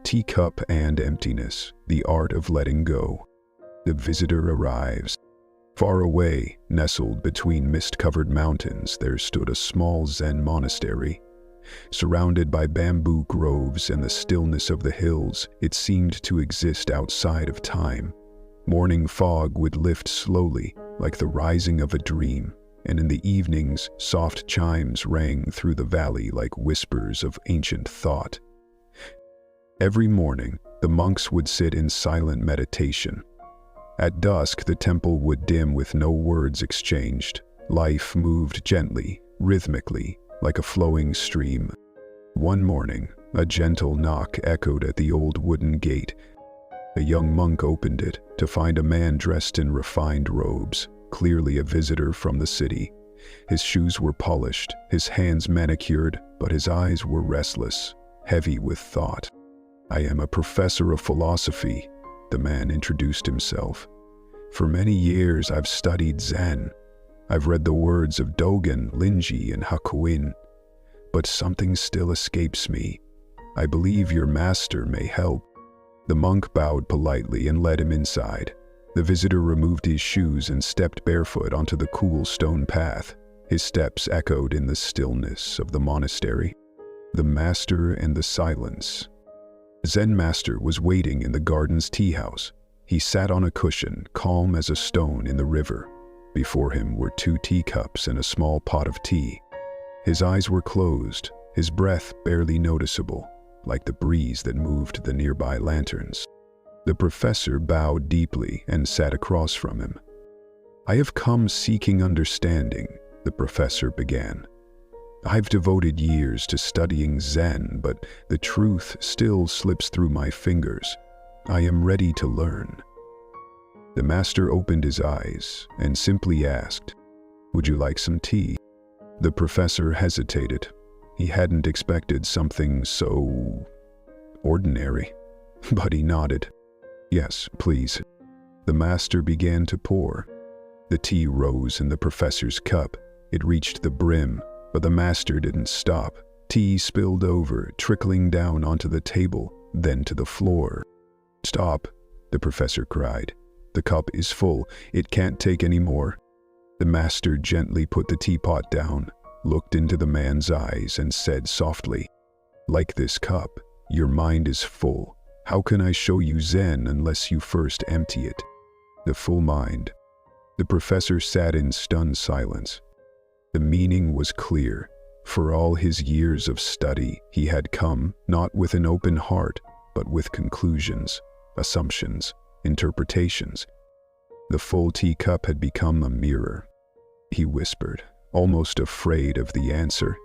Teacup and emptiness, the art of letting go. The visitor arrives. Far away, nestled between mist-covered mountains, there stood a small Zen monastery. Surrounded by bamboo groves and the stillness of the hills, it seemed to exist outside of time. Morning fog would lift slowly, like the rising of a dream, and in the evenings, soft chimes rang through the valley like whispers of ancient thought. Every morning, the monks would sit in silent meditation. At dusk, the temple would dim with no words exchanged. Life moved gently, rhythmically, like a flowing stream. One morning, a gentle knock echoed at the old wooden gate. A young monk opened it to find a man dressed in refined robes, clearly a visitor from the city. His shoes were polished, his hands manicured, but his eyes were restless, heavy with thought. "I am a professor of philosophy," the man introduced himself. "For many years I've studied Zen. I've read the words of Dogen, Linji, and Hakuin. But something still escapes me. I believe your master may help." The monk bowed politely and led him inside. The visitor removed his shoes and stepped barefoot onto the cool stone path. His steps echoed in the stillness of the monastery. The master and the silence. Zen master was waiting in the garden's tea house. He sat on a cushion, calm as a stone in the river. Before him were 2 teacups and a small pot of tea. His eyes were closed, his breath barely noticeable, like the breeze that moved the nearby lanterns. The professor bowed deeply and sat across from him. "I have come seeking understanding," the professor began. "I've devoted years to studying Zen, but the truth still slips through my fingers. I am ready to learn." The master opened his eyes and simply asked, "Would you like some tea?" The professor hesitated. He hadn't expected something so ordinary, but he nodded. "Yes, please." The master began to pour. The tea rose in the professor's cup. It reached the brim, but the master didn't stop. Tea spilled over, trickling down onto the table, then to the floor. "Stop," the professor cried. "The cup is full. It can't take any more." The master gently put the teapot down, looked into the man's eyes, and said softly, "Like this cup, your mind is full. How can I show you Zen unless you first empty it?" The full mind. The professor sat in stunned silence. The meaning was clear. For all his years of study, he had come not with an open heart, but with conclusions, assumptions, interpretations. The full teacup had become a mirror. He whispered, almost afraid of the answer.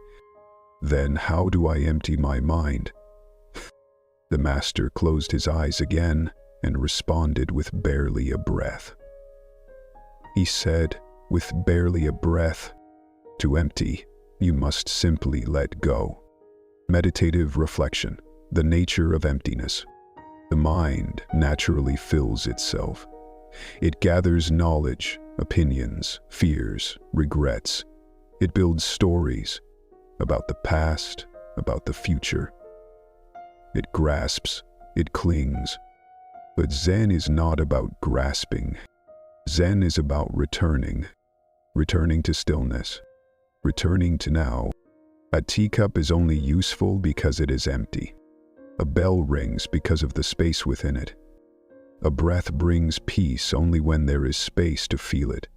"Then how do I empty my mind?" The master closed his eyes again and responded with barely a breath. He said, with barely a breath, "To empty, you must simply let go." Meditative reflection, the nature of emptiness. The mind naturally fills itself. It gathers knowledge, opinions, fears, regrets. It builds stories about the past, about the future. It grasps, it clings. But Zen is not about grasping. Zen is about returning to stillness, returning to now. A teacup is only useful because it is empty. A bell rings because of the space within it. A breath brings peace only when there is space to feel it.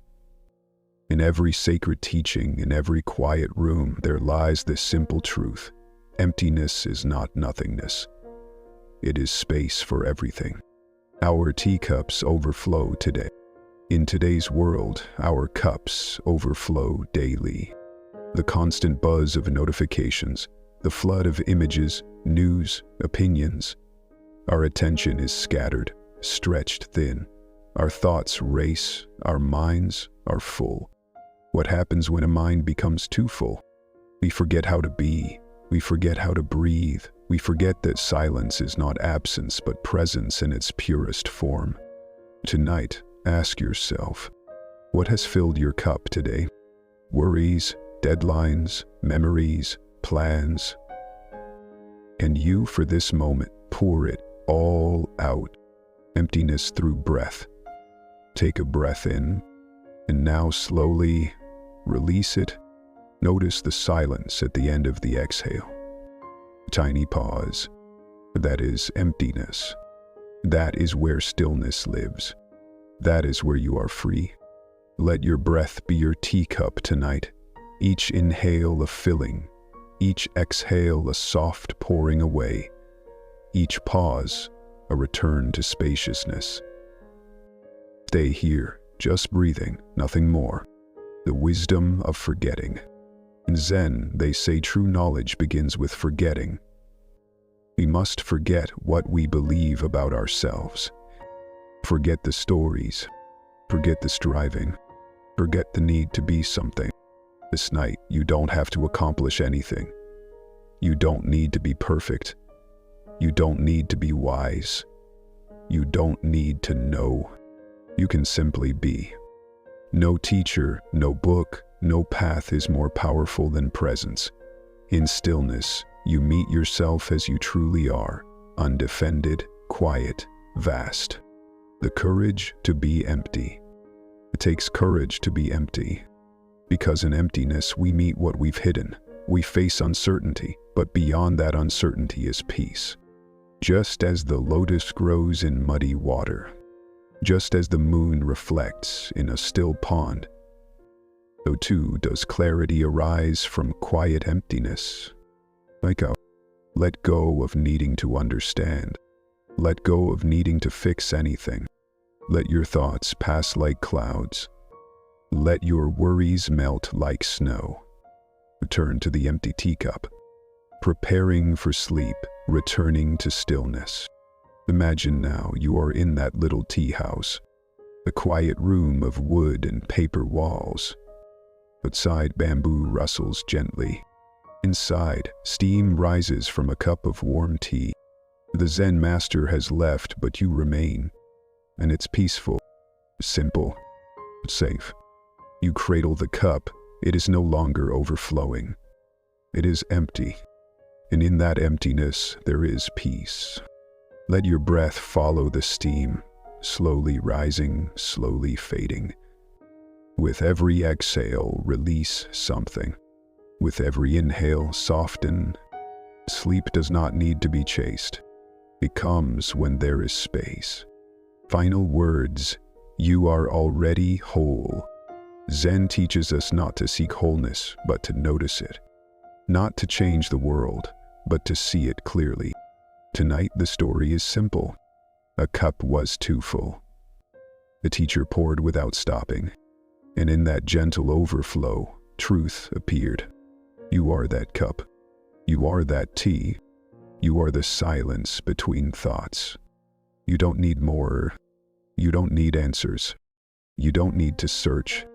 In every sacred teaching, in every quiet room, there lies this simple truth. Emptiness is not nothingness. It is space for everything. Our teacups overflow today. In today's world, our cups overflow daily. The constant buzz of notifications, the flood of images, news, opinions. Our attention is scattered, stretched thin. Our thoughts race, our minds are full. What happens when a mind becomes too full? We forget how to be. We forget how to breathe. We forget that silence is not absence but presence in its purest form. Tonight, ask yourself, what has filled your cup today? Worries, deadlines, memories, plans? Can you, for this moment, Pour it all out. Emptiness through breath. Take a breath in, and now slowly release it. Notice the silence at the end of the exhale. Tiny pause. That is emptiness. That is where stillness lives. That is where you are free. Let your breath be your teacup tonight. Each inhale a filling, each exhale a soft pouring away, each pause a return to spaciousness. Stay here, just breathing, nothing more. The wisdom of forgetting. In Zen, they say true knowledge begins with forgetting. We must forget what we believe about ourselves. Forget the stories. Forget the striving. Forget the need to be something. This night, you don't have to accomplish anything. You don't need to be perfect. You don't need to be wise. You don't need to know. You can simply be. No teacher, no book, no path is more powerful than presence. In stillness, you meet yourself as you truly are, undefended, quiet, vast. The courage to be empty. It takes courage to be empty. Because in emptiness, we meet what we've hidden. We face uncertainty, but beyond that uncertainty is peace. Just as the lotus grows in muddy water, just as the moon reflects in a still pond, so too does clarity arise from quiet emptiness. Let go of needing to understand. Let go of needing to fix anything. Let your thoughts pass like clouds. Let your worries melt like snow. Return to the empty teacup. Preparing for sleep, returning to stillness. Imagine now you are in that little tea house, a quiet room of wood and paper walls. Outside, bamboo rustles gently. Inside, steam rises from a cup of warm tea. The Zen master has left, but you remain. And it's peaceful, simple, safe. You cradle the cup. It is no longer overflowing. It is empty. And in that emptiness, there is peace. Let your breath follow the steam, slowly rising, slowly fading. With every exhale, release something. With every inhale, soften. Sleep does not need to be chased. It comes when there is space. Final words, you are already whole. Zen teaches us not to seek wholeness, but to notice it. Not to change the world, but to see it clearly. Tonight the story is simple. A cup was too full. The teacher poured without stopping, and in that gentle overflow, truth appeared. You are that cup. You are that tea. You are the silence between thoughts. You don't need more. You don't need answers. You don't need to search.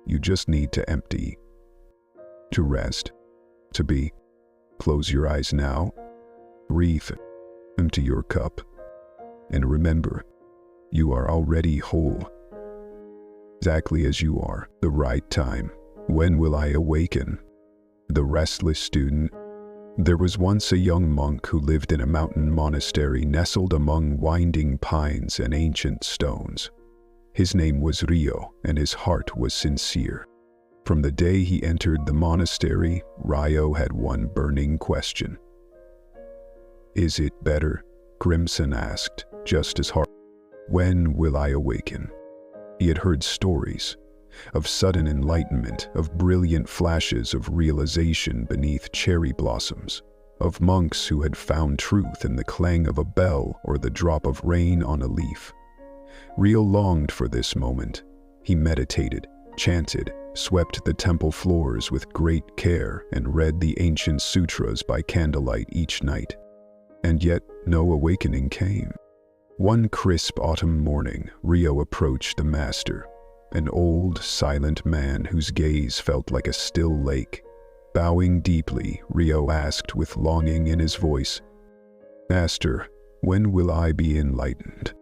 You just need to empty. To rest. To be. Close your eyes now. Breathe. Empty your cup. And remember, you are already whole. Exactly as you are, the right time. When will I awaken? The restless student. There was once a young monk who lived in a mountain monastery nestled among winding pines and ancient stones. His name was Rio, and his heart was sincere. From the day he entered the monastery, Rio had one burning question. Is it better? Crimson asked, just as hard. When will I awaken? He had heard stories of sudden enlightenment, of brilliant flashes of realization beneath cherry blossoms, of monks who had found truth in the clang of a bell or the drop of rain on a leaf. Rio longed for this moment. He meditated, chanted, swept the temple floors with great care, and read the ancient sutras by candlelight each night. And yet no awakening came. One crisp autumn morning, Rio approached the master, an old, silent man whose gaze felt like a still lake. Bowing deeply, Rio asked with longing in his voice, "Master, when will I be enlightened?"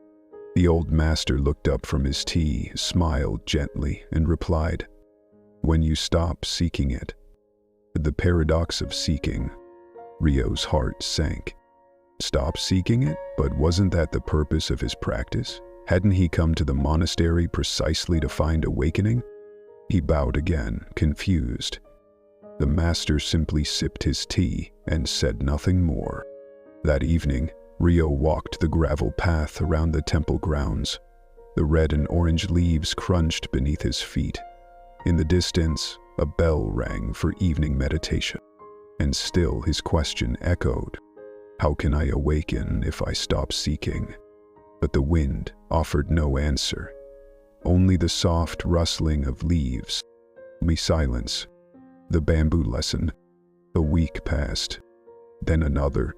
The old master looked up from his tea, smiled gently, and replied, "When you stop seeking it." The paradox of seeking. Rio's heart sank. Stop seeking it? But wasn't that the purpose of his practice? Hadn't he come to the monastery precisely to find awakening? He bowed again, confused. The master simply sipped his tea and said nothing more. That evening, Rio walked the gravel path around the temple grounds. The red and orange leaves crunched beneath his feet. In the distance, a bell rang for evening meditation. And still his question echoed. How can I awaken if I stop seeking? But the wind offered no answer. Only the soft rustling of leaves. Me silence. The bamboo lesson. A week passed. Then another.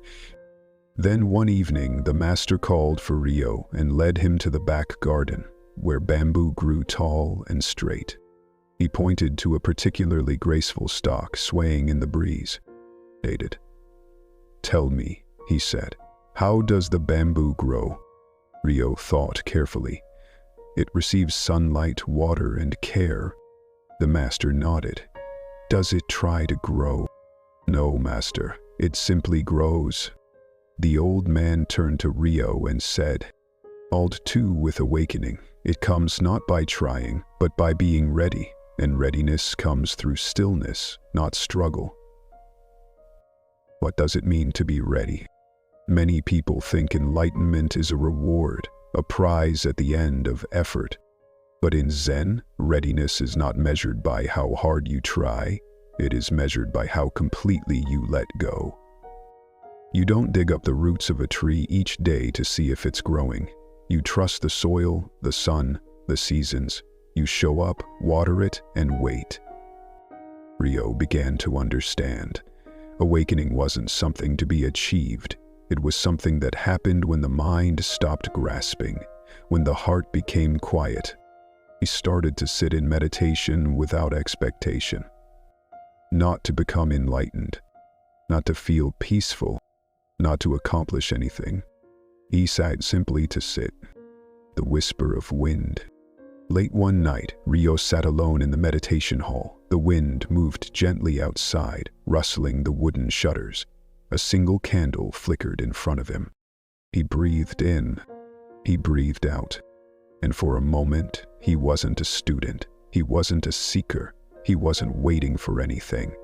Then one evening the master called for Rio and led him to the back garden, where bamboo grew tall and straight. He pointed to a particularly graceful stalk swaying in the breeze. Dated. Tell me, he said, how does the bamboo grow? Rio thought carefully. It receives sunlight, water, and care. The master nodded. Does it try to grow? No, master, it simply grows. The old man turned to Rio and said, Ald too with awakening. It comes not by trying, but by being ready, and readiness comes through stillness, not struggle. What does it mean to be ready? Many people think enlightenment is a reward, a prize at the end of effort. But in Zen, readiness is not measured by how hard you try, it is measured by how completely you let go. You don't dig up the roots of a tree each day to see if it's growing. You trust the soil, the sun, the seasons. You show up, water it, and wait. Rio began to understand. Awakening wasn't something to be achieved. It was something that happened when the mind stopped grasping, when the heart became quiet. He started to sit in meditation without expectation. Not to become enlightened, not to feel peaceful, not to accomplish anything. He sat simply to sit. The whisper of wind. Late one night, Rio sat alone in the meditation hall. The wind moved gently outside, rustling the wooden shutters. A single candle flickered in front of him. He breathed in. He breathed out. And for a moment, he wasn't a student. He wasn't a seeker. He wasn't waiting for anything.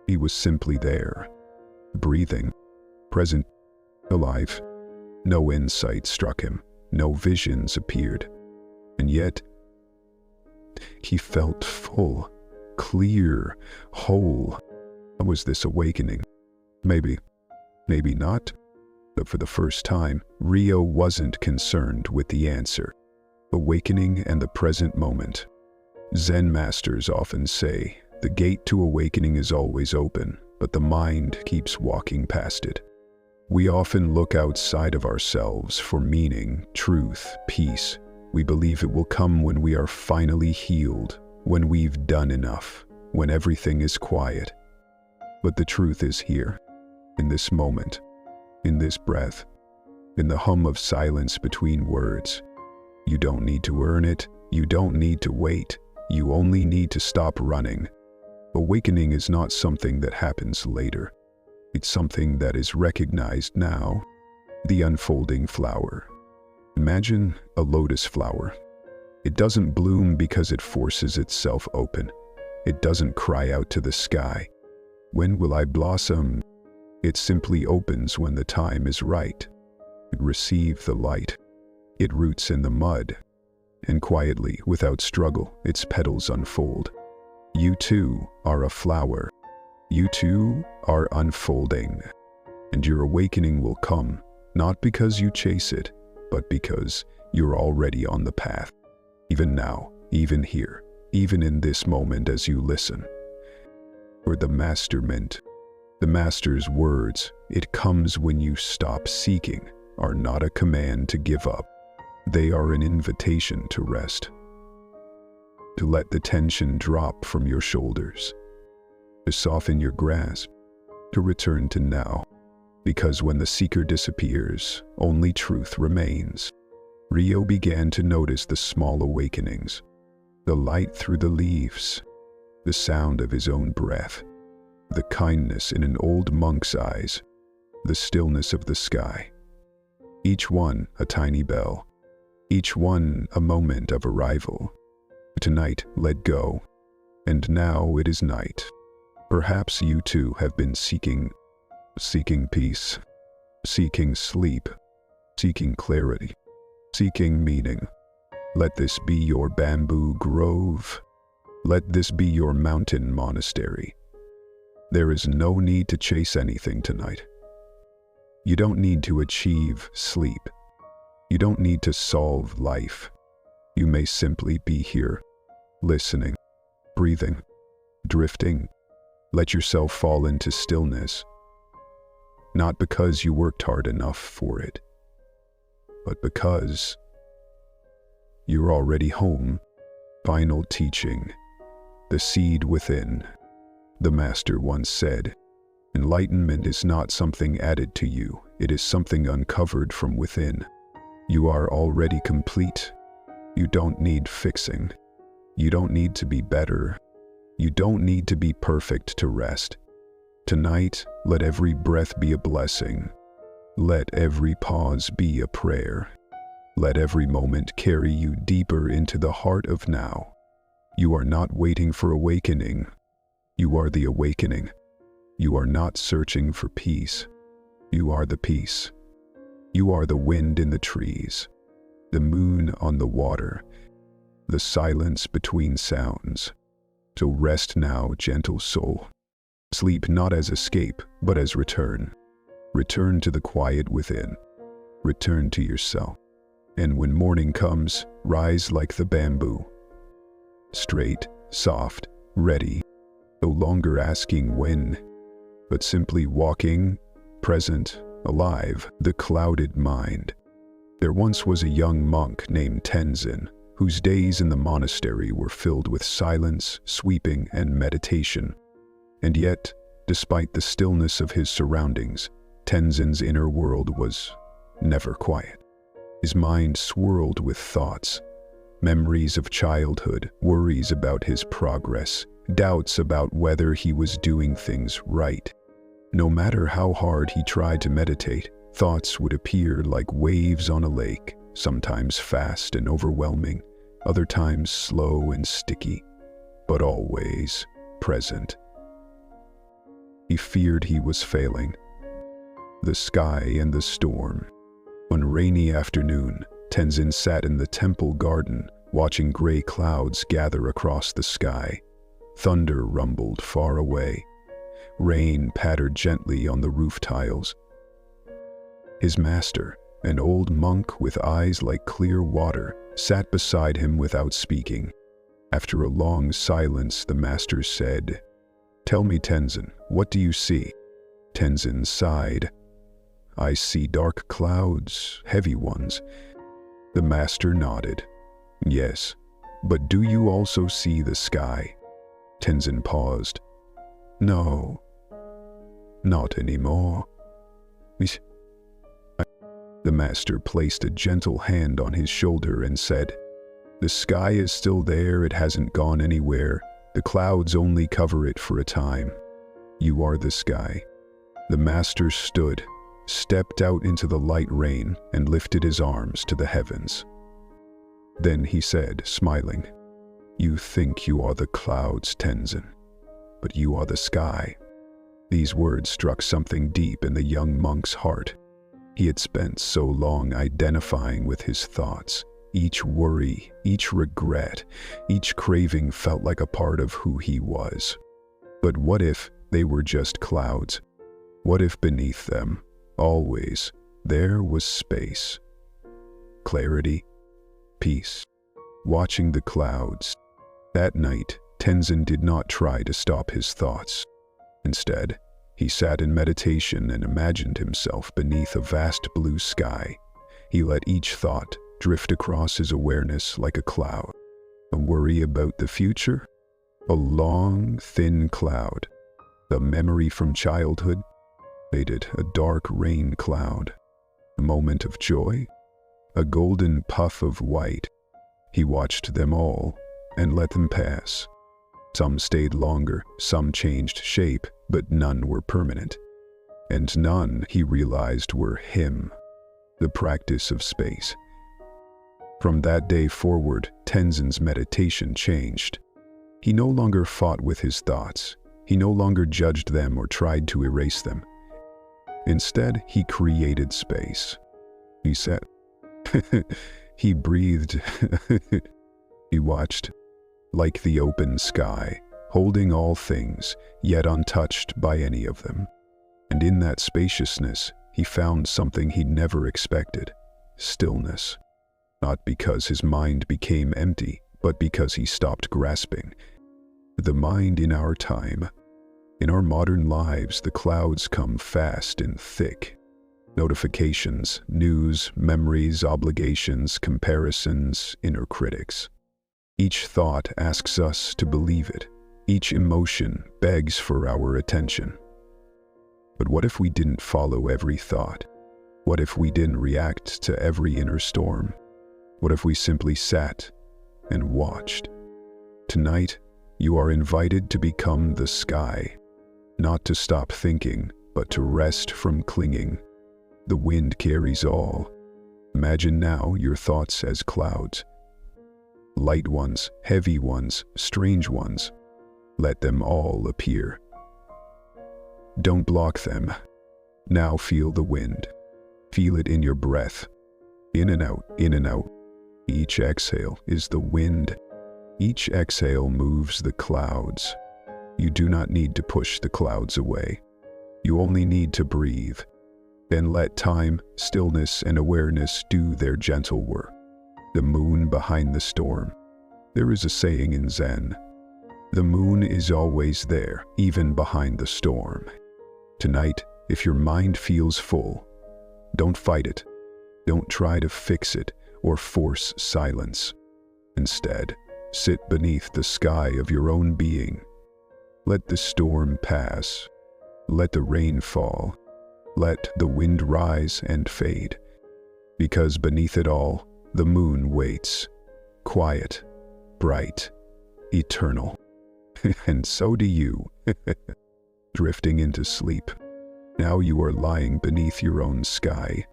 He was simply there, breathing, present, alive. No insight struck him. No visions appeared. And yet, he felt full, clear, whole. How was this awakening? Maybe not. But for the first time, Rio wasn't concerned with the answer. Awakening and the present moment. Zen masters often say, the gate to awakening is always open, but the mind keeps walking past it. We often look outside of ourselves for meaning, truth, peace. We believe it will come when we are finally healed, when we've done enough, when everything is quiet. But the truth is here, in this moment, in this breath, in the hum of silence between words. You don't need to earn it, you don't need to wait, you only need to stop running. Awakening is not something that happens later. It's something that is recognized now. The unfolding flower. Imagine a lotus flower. It doesn't bloom because it forces itself open. It doesn't cry out to the sky. When will I blossom? It simply opens when the time is right. It receives the light. It roots in the mud. And quietly, without struggle, its petals unfold. You too are a flower. You too are unfolding. And your awakening will come, not because you chase it, but because you're already on the path. Even now, even here, even in this moment as you listen. For the master meant, the master's words, it comes when you stop seeking, are not a command to give up. They are an invitation to rest. To let the tension drop from your shoulders. To soften your grasp. To return to now. Because when the seeker disappears, only truth remains. Rio began to notice the small awakenings. The light through the leaves. The sound of his own breath. The kindness in an old monk's eyes. the stillness of the sky. Each one a tiny bell, each one a moment of arrival. Tonight, let go. And now it is night. Perhaps you too have been seeking peace, seeking sleep, seeking clarity, seeking meaning. Let this be your bamboo grove. Let this be your mountain monastery. There is no need to chase anything tonight. You don't need to achieve sleep. You don't need to solve life. You may simply be here, listening, breathing, drifting. Let yourself fall into stillness. Not because you worked hard enough for it, but because you're already home. Final teaching. The seed within. The master once said, enlightenment is not something added to you, it is something uncovered from within. You are already complete. You don't need fixing. You don't need to be better. You don't need to be perfect to rest. Tonight, let every breath be a blessing. Let every pause be a prayer. Let every moment carry you deeper into the heart of now. You are not waiting for awakening. You are the awakening. You are not searching for peace. You are the peace. You are the wind in the trees, the moon on the water, the silence between sounds. So rest now, gentle soul. Sleep not as escape, but as return. Return to the quiet within. Return to yourself. And when morning comes, rise like the bamboo. Straight, soft, ready. No longer asking when, but simply walking, present, alive, the clouded mind. There once was a young monk named Tenzin, whose days in the monastery were filled with silence, sweeping, and meditation. And yet, despite the stillness of his surroundings, Tenzin's inner world was never quiet. His mind swirled with thoughts, memories of childhood, worries about his progress, doubts about whether he was doing things right. No matter how hard he tried to meditate, thoughts would appear like waves on a lake, sometimes fast and overwhelming, other times slow and sticky, but always present. He feared he was failing. The sky and the storm. One rainy afternoon, Tenzin sat in the temple garden, watching gray clouds gather across the sky. Thunder rumbled far away. Rain pattered gently on the roof tiles. His master, an old monk with eyes like clear water, sat beside him without speaking. After a long silence, the master said, "Tell me, Tenzin, what do you see?" Tenzin sighed. "I see dark clouds, heavy ones." The master nodded. "Yes, but do you also see the sky?" Tenzin paused. "No, not anymore." The master placed a gentle hand on his shoulder and said, "The sky is still there, it hasn't gone anywhere. The clouds only cover it for a time. You are the sky." The master stood, stepped out into the light rain, and lifted his arms to the heavens. Then he said, smiling, "You think you are the clouds, Tenzin, but you are the sky." These words struck something deep in the young monk's heart. He had spent so long identifying with his thoughts. Each worry, each regret, each craving felt like a part of who he was. But what if they were just clouds? What if beneath them, always, there was space, clarity, peace? Watching the clouds. That night, Tenzin did not try to stop his thoughts. Instead, he sat in meditation and imagined himself beneath a vast blue sky. He let each thought drift across his awareness like a cloud. A worry about the future? A long, thin cloud. The memory from childhood? Faded, a dark rain cloud. A moment of joy? A golden puff of white. He watched them all and let them pass. Some stayed longer, some changed shape, but none were permanent. and none, he realized, were him, the practice of space. From that day forward, Tenzin's meditation changed. He no longer fought with his thoughts. He no longer judged them or tried to erase them. Instead, he created space. He sat. He breathed. He watched, like the open sky, holding all things, yet untouched by any of them. And in that spaciousness, he found something he'd never expected: stillness. Not because his mind became empty, but because he stopped grasping. The mind in our time. In our modern lives, the clouds come fast and thick. Notifications, news, memories, obligations, comparisons, inner critics. Each thought asks us to believe it. Each emotion begs for our attention. But what if we didn't follow every thought? What if we didn't react to every inner storm? What if we simply sat and watched? Tonight, you are invited to become the sky. Not to stop thinking, but to rest from clinging. The wind carries all. Imagine now your thoughts as clouds. Light ones, heavy ones, strange ones. Let them all appear. Don't block them. Now feel the wind. Feel it in your breath. In and out, in and out. Each exhale is the wind. Each exhale moves the clouds. You do not need to push the clouds away. You only need to breathe. Then let time, stillness, and awareness do their gentle work. The moon behind the storm. There is a saying in Zen: the moon is always there, even behind the storm. Tonight, if your mind feels full, don't fight it. Don't try to fix it or force silence. Instead, sit beneath the sky of your own being. Let the storm pass. Let the rain fall. Let the wind rise and fade. Because beneath it all, the moon waits. Quiet, bright, eternal. And so do you. Drifting into sleep. Now you are lying beneath your own sky.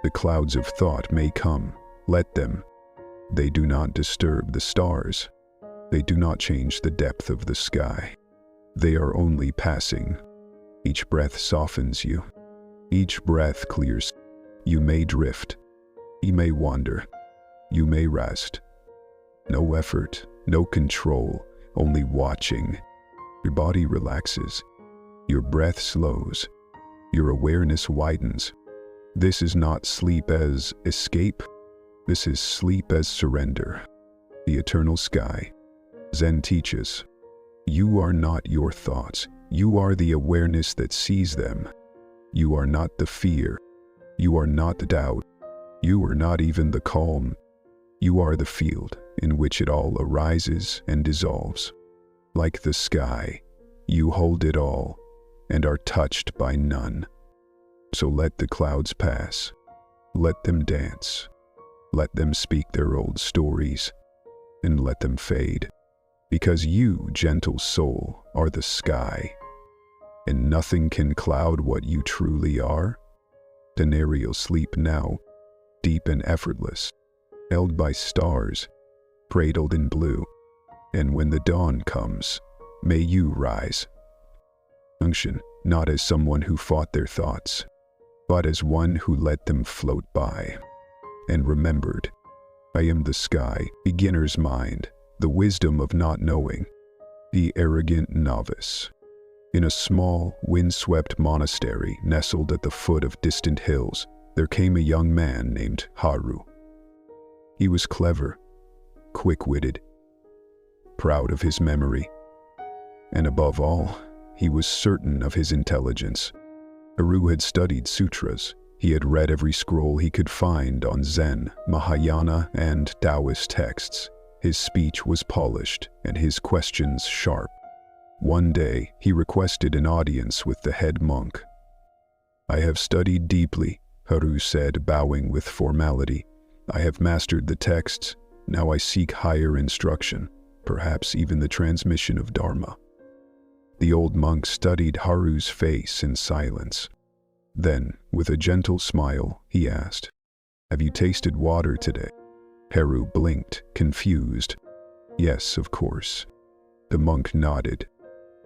The clouds of thought may come. Let them. They do not disturb the stars. They do not change the depth of the sky. They are only passing. Each breath softens you. Each breath clears. You may drift. You may wander. You may rest. No effort, no control, only watching. Your body relaxes. Your breath slows. Your awareness widens. This is not sleep as escape. This is sleep as surrender. The eternal sky. Zen teaches, you are not your thoughts. You are the awareness that sees them. You are not the fear. You are not the doubt. You are not even the calm. You are the field in which it all arises and dissolves. Like the sky, you hold it all and are touched by none. So let the clouds pass. Let them dance. Let them speak their old stories, and let them fade. Because you, gentle soul, are the sky, and nothing can cloud what you truly are. Venereal sleep now, deep and effortless, held by stars, cradled in blue, and when the dawn comes, may you rise. Function, not as someone who fought their thoughts, but as one who let them float by, and remembered, I am the sky, beginner's mind, the wisdom of not knowing, the arrogant novice. In a small, windswept monastery nestled at the foot of distant hills, there came a young man named Haru. He was clever, quick-witted, proud of his memory, and above all, he was certain of his intelligence. Haru had studied sutras. He had read every scroll he could find on Zen, Mahayana, and Taoist texts. His speech was polished and his questions sharp. One day, he requested an audience with the head monk. I have studied deeply, Haru said, bowing with formality. I have mastered the texts. Now I seek higher instruction, perhaps even the transmission of Dharma. The old monk studied Haru's face in silence. Then, with a gentle smile, he asked, "Have you tasted water today?" Haru blinked, confused. "Yes, of course." The monk nodded.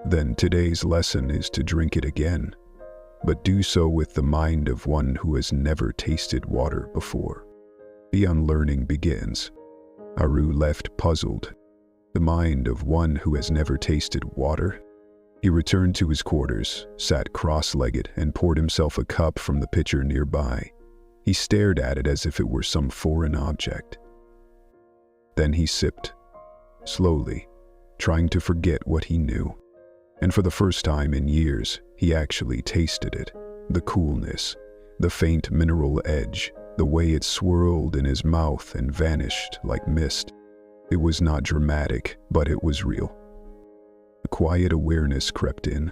"Then today's lesson is to drink it again, but do so with the mind of one who has never tasted water before." The unlearning begins. Haru left puzzled. The mind of one who has never tasted water? He returned to his quarters, sat cross-legged, and poured himself a cup from the pitcher nearby. He stared at it as if it were some foreign object. Then he sipped, slowly, trying to forget what he knew. And for the first time in years, he actually tasted it. The coolness, the faint mineral edge, the way it swirled in his mouth and vanished like mist. It was not dramatic, but it was real. A quiet awareness crept in.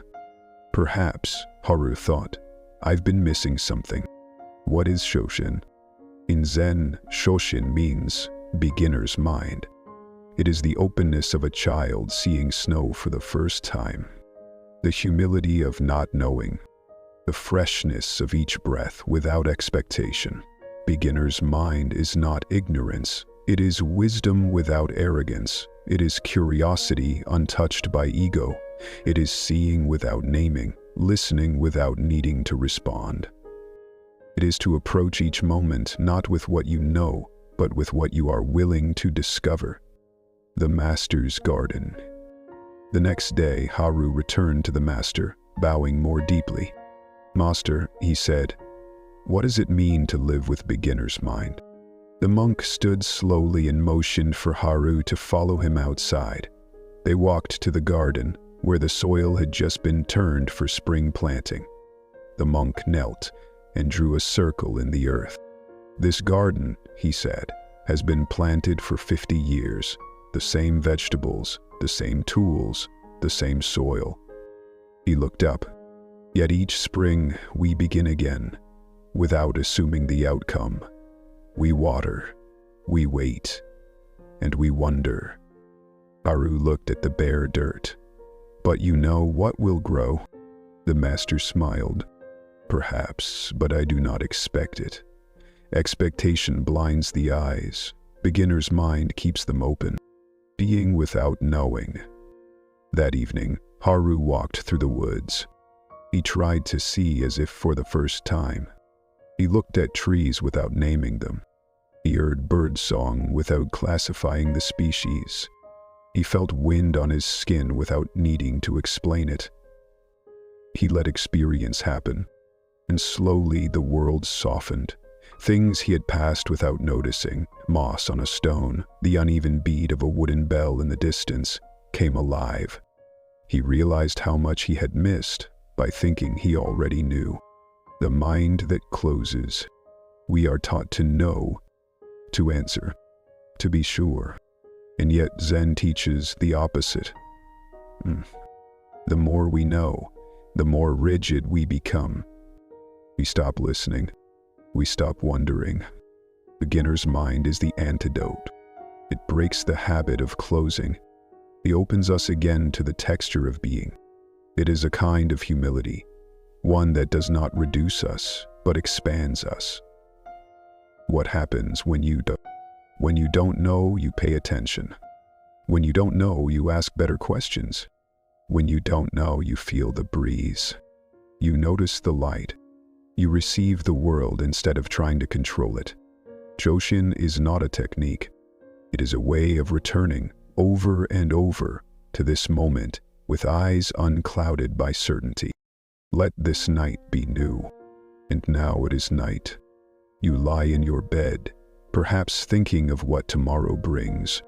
Perhaps, Haru thought, I've been missing something. What is Shoshin? In Zen, Shoshin means beginner's mind. It is the openness of a child seeing snow for the first time. The humility of not knowing. The freshness of each breath without expectation. Beginner's mind is not ignorance. It is wisdom without arrogance. It is curiosity untouched by ego. It is seeing without naming, listening without needing to respond. It is to approach each moment not with what you know, but with what you are willing to discover. The Master's Garden. The next day, Haru returned to the Master, bowing more deeply. "Master," he said, "what does it mean to live with beginner's mind?" The monk stood slowly and motioned for Haru to follow him outside. They walked to the garden, where the soil had just been turned for spring planting. The monk knelt and drew a circle in the earth. "This garden," he said, "has been planted for 50 years. The same vegetables, the same tools, the same soil." He looked up. "Yet each spring we begin again, without assuming the outcome. We water, we wait, and we wonder." Haru looked at the bare dirt. "But you know what will grow?" The Master smiled. "Perhaps, but I do not expect it. Expectation blinds the eyes. Beginner's mind keeps them open. Being without knowing." That evening, Haru walked through the woods. He tried to see as if for the first time. He looked at trees without naming them. He heard birdsong without classifying the species. He felt wind on his skin without needing to explain it. He let experience happen, and slowly the world softened. Things he had passed without noticing, moss on a stone, the uneven beat of a wooden bell in the distance, came alive. He realized how much he had missed by thinking he already knew. The mind that closes. We are taught to know, to answer, to be sure. And yet Zen teaches the opposite. The more we know, the more rigid we become. We stop listening. We stop wondering. Beginner's mind is the antidote. It breaks the habit of closing. It opens us again to the texture of being. It is a kind of humility, one that does not reduce us, but expands us. What happens when you don't know, you pay attention. When you don't know, you ask better questions. When you don't know, you feel the breeze. You notice the light. You receive the world instead of trying to control it. Shoshin is not a technique. It is a way of returning over and over to this moment with eyes unclouded by certainty. Let this night be new. And now it is night. You lie in your bed, perhaps thinking of what tomorrow brings.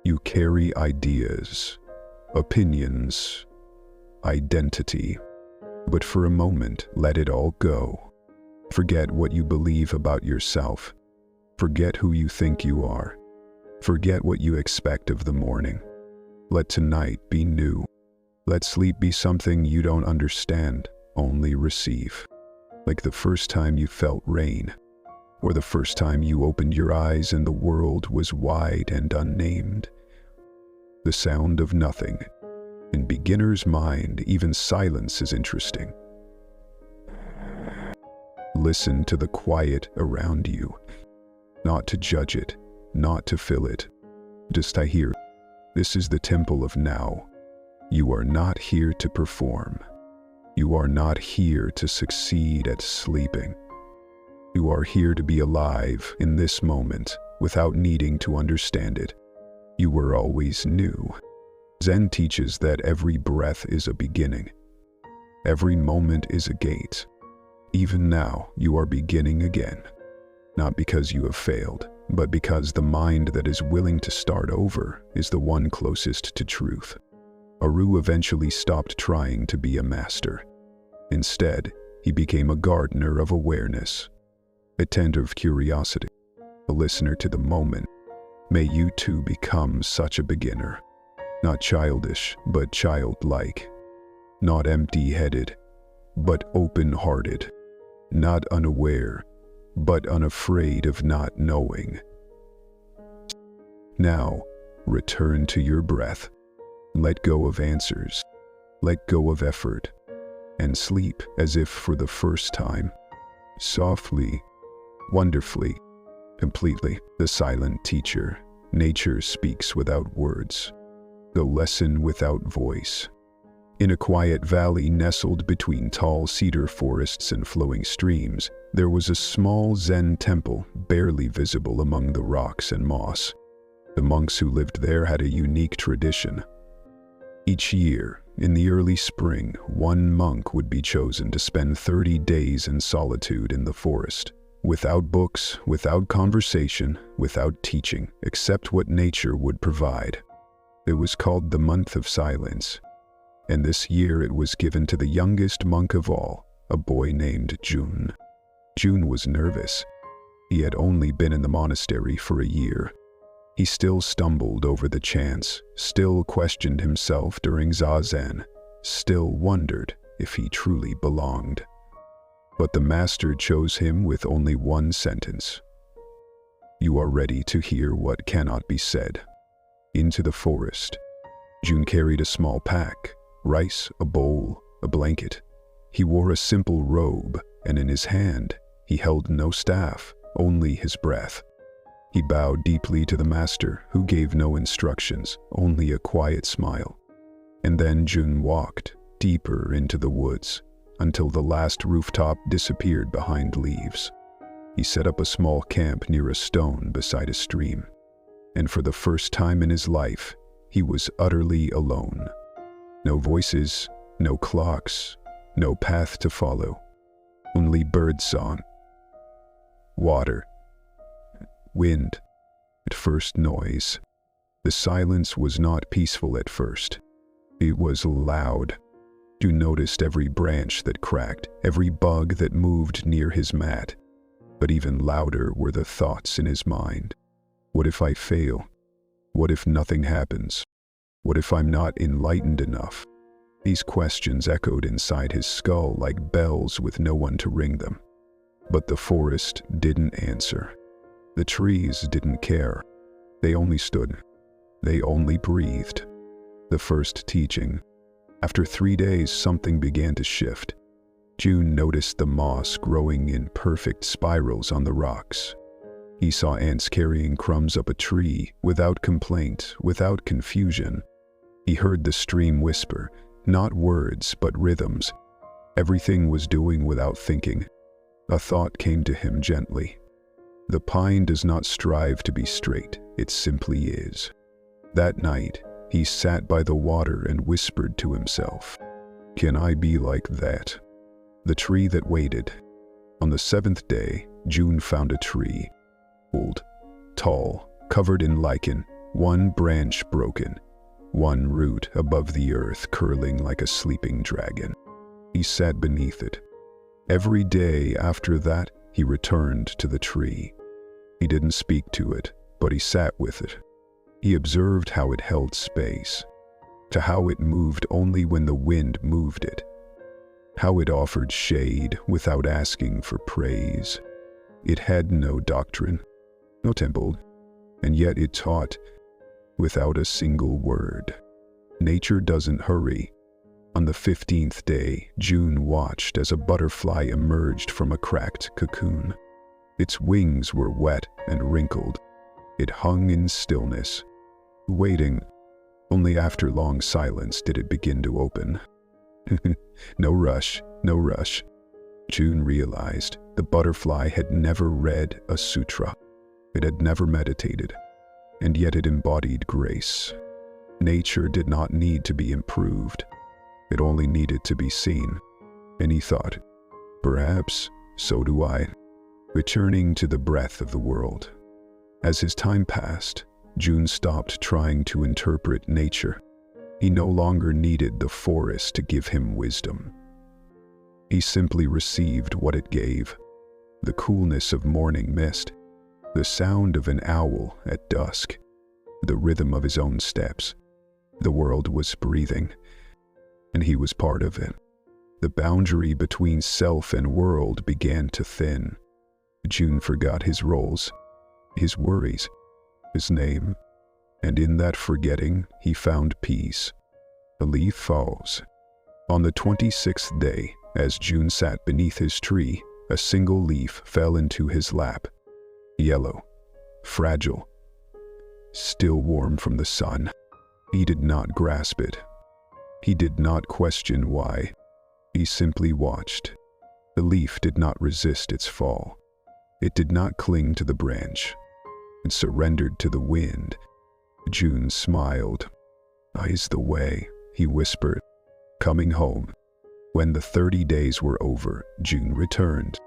You carry ideas, opinions, identity. But for a moment, let it all go. Forget what you believe about yourself. Forget who you think you are. Forget what you expect of the morning. Let tonight be new. Let sleep be something you don't understand, only receive. Like the first time you felt rain, or the first time you opened your eyes and the world was wide and unnamed. The sound of nothing. In beginner's mind, even silence is interesting. listen to the quiet around you. Not to judge it, not to fill it. Just to hear, this is the temple of now. You are not here to perform. You are not here to succeed at sleeping. You are here to be alive in this moment without needing to understand it. You were always new. Zen teaches that every breath is a beginning. Every moment is a gate. Even now, you are beginning again. Not because you have failed, but because the mind that is willing to start over is the one closest to truth. Aru eventually stopped trying to be a master. Instead, he became a gardener of awareness, a tender of curiosity, a listener to the moment. May you too become such a beginner. Not childish, but childlike. Not empty-headed, but open-hearted. Not unaware, but unafraid of not knowing. Now, return to your breath. Let go of answers. Let go of effort. And sleep as if for the first time. Softly, wonderfully, completely. The silent teacher. Nature speaks without words. The lesson without voice. In a quiet valley nestled between tall cedar forests and flowing streams, there was a small Zen temple barely visible among the rocks and moss. The monks who lived there had a unique tradition. Each year, in the early spring, one monk would be chosen to spend 30 days in solitude in the forest, without books, without conversation, without teaching, except what nature would provide. It was called the month of silence, and this year it was given to the youngest monk of all, a boy named Jun. Jun was nervous. He had only been in the monastery for a year. He still stumbled over the chants, still questioned himself during zazen, still wondered if he truly belonged. But the master chose him with only one sentence. You are ready to hear what cannot be said. Into the forest. Jun carried a small pack, rice, a bowl, a blanket. He wore a simple robe, and in his hand, he held no staff, only his breath. He bowed deeply to the master, who gave no instructions, only a quiet smile. And then Jun walked deeper into the woods, until the last rooftop disappeared behind leaves. He set up a small camp near a stone beside a stream. And for the first time in his life, he was utterly alone. No voices, no clocks, no path to follow. Only birdsong, water, wind, at first noise. The silence was not peaceful at first. It was loud. You noticed every branch that cracked, every bug that moved near his mat. But even louder were the thoughts in his mind. What if I fail? What if nothing happens? What if I'm not enlightened enough? These questions echoed inside his skull like bells with no one to ring them. But the forest didn't answer. The trees didn't care. They only stood. They only breathed. The first teaching. After 3 days, something began to shift. Jun noticed the moss growing in perfect spirals on the rocks. He saw ants carrying crumbs up a tree, without complaint, without confusion. He heard the stream whisper, not words, but rhythms. Everything was doing without thinking. A thought came to him gently. The pine does not strive to be straight, it simply is. That night, he sat by the water and whispered to himself, "Can I be like that?" The tree that waited. On the 7th day, Jun found a tree. Old, tall, covered in lichen, one branch broken, one root above the earth curling like a sleeping dragon. He sat beneath it. Every day after that, he returned to the tree. He didn't speak to it, but he sat with it. He observed how it held space, to how it moved only when the wind moved it, how it offered shade without asking for praise. It had no doctrine, no temple, and yet it taught without a single word. Nature doesn't hurry. On the 15th day, June watched as a butterfly emerged from a cracked cocoon. Its wings were wet and wrinkled. It hung in stillness, waiting. Only after long silence did it begin to open. No rush, no rush. June realized the butterfly had never read a sutra. It had never meditated, and yet it embodied grace. Nature did not need to be improved. It only needed to be seen. And he thought, perhaps so do I, returning to the breath of the world. As his time passed, June stopped trying to interpret nature. He no longer needed the forest to give him wisdom. He simply received what it gave: the coolness of morning mist, the sound of an owl at dusk, the rhythm of his own steps. The world was breathing, and he was part of it. The boundary between self and world began to thin. June forgot his roles, his worries, his name, and in that forgetting he found peace. A leaf falls. On the 26th day, as June sat beneath his tree, a single leaf fell into his lap. Yellow, fragile, still warm from the sun. He did not grasp it. He did not question why. He simply watched. The leaf did not resist its fall. It did not cling to the branch. It surrendered to the wind. June smiled. "Is the way," he whispered, coming home. When the 30 days were over, June returned.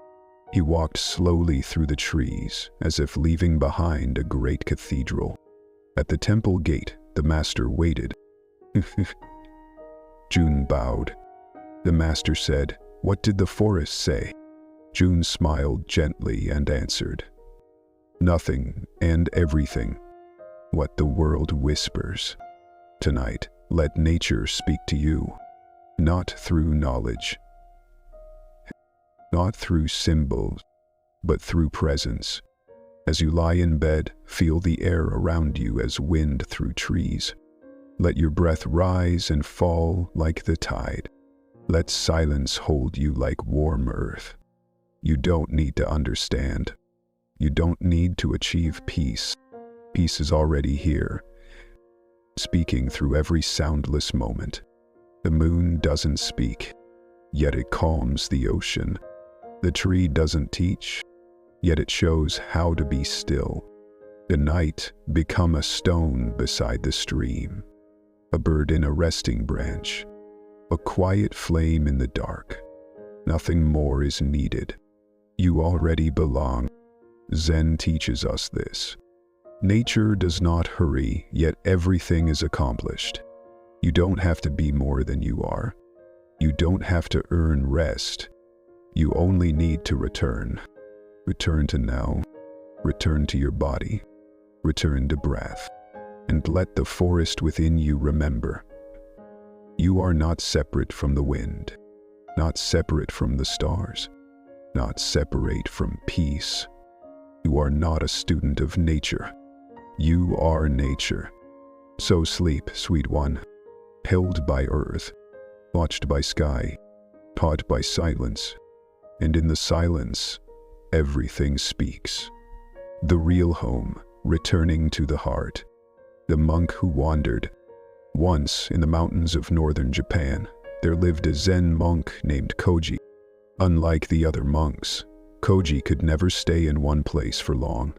He walked slowly through the trees, as if leaving behind a great cathedral. At the temple gate, the master waited. June bowed. The master said, "What did the forest say?" June smiled gently and answered, "Nothing and everything. What the world whispers. Tonight, let nature speak to you. Not through knowledge, not through symbols, but through presence. As you lie in bed, feel the air around you as wind through trees. Let your breath rise and fall like the tide. Let silence hold you like warm earth. You don't need to understand. You don't need to achieve peace. Peace is already here, speaking through every soundless moment. The moon doesn't speak, yet it calms the ocean. The tree doesn't teach, yet it shows how to be still. The night become a stone beside the stream, a bird in a resting branch, a quiet flame in the dark. Nothing more is needed. You already belong. Zen teaches us this. Nature does not hurry, yet everything is accomplished. You don't have to be more than you are. You don't have to earn rest. You only need to return. Return to now. Return to your body. Return to breath. And let the forest within you remember. You are not separate from the wind, not separate from the stars, not separate from peace. You are not a student of nature. You are nature. So sleep, sweet one, held by earth, watched by sky, taught by silence, and in the silence, everything speaks. The real home, returning to the heart. The monk who wandered. Once, in the mountains of northern Japan, there lived a Zen monk named Koji. Unlike the other monks, Koji could never stay in one place for long.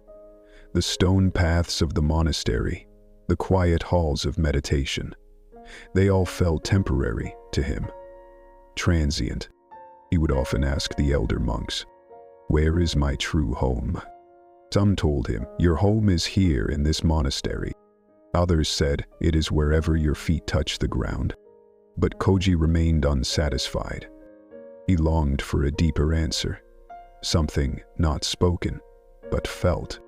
The stone paths of the monastery, the quiet halls of meditation, they all felt temporary to him, transient. He would often ask the elder monks, "Where is my true home?" Some told him, "Your home is here in this monastery." Others said, "It is wherever your feet touch the ground." But Koji remained unsatisfied. He longed for a deeper answer, something not spoken, but felt.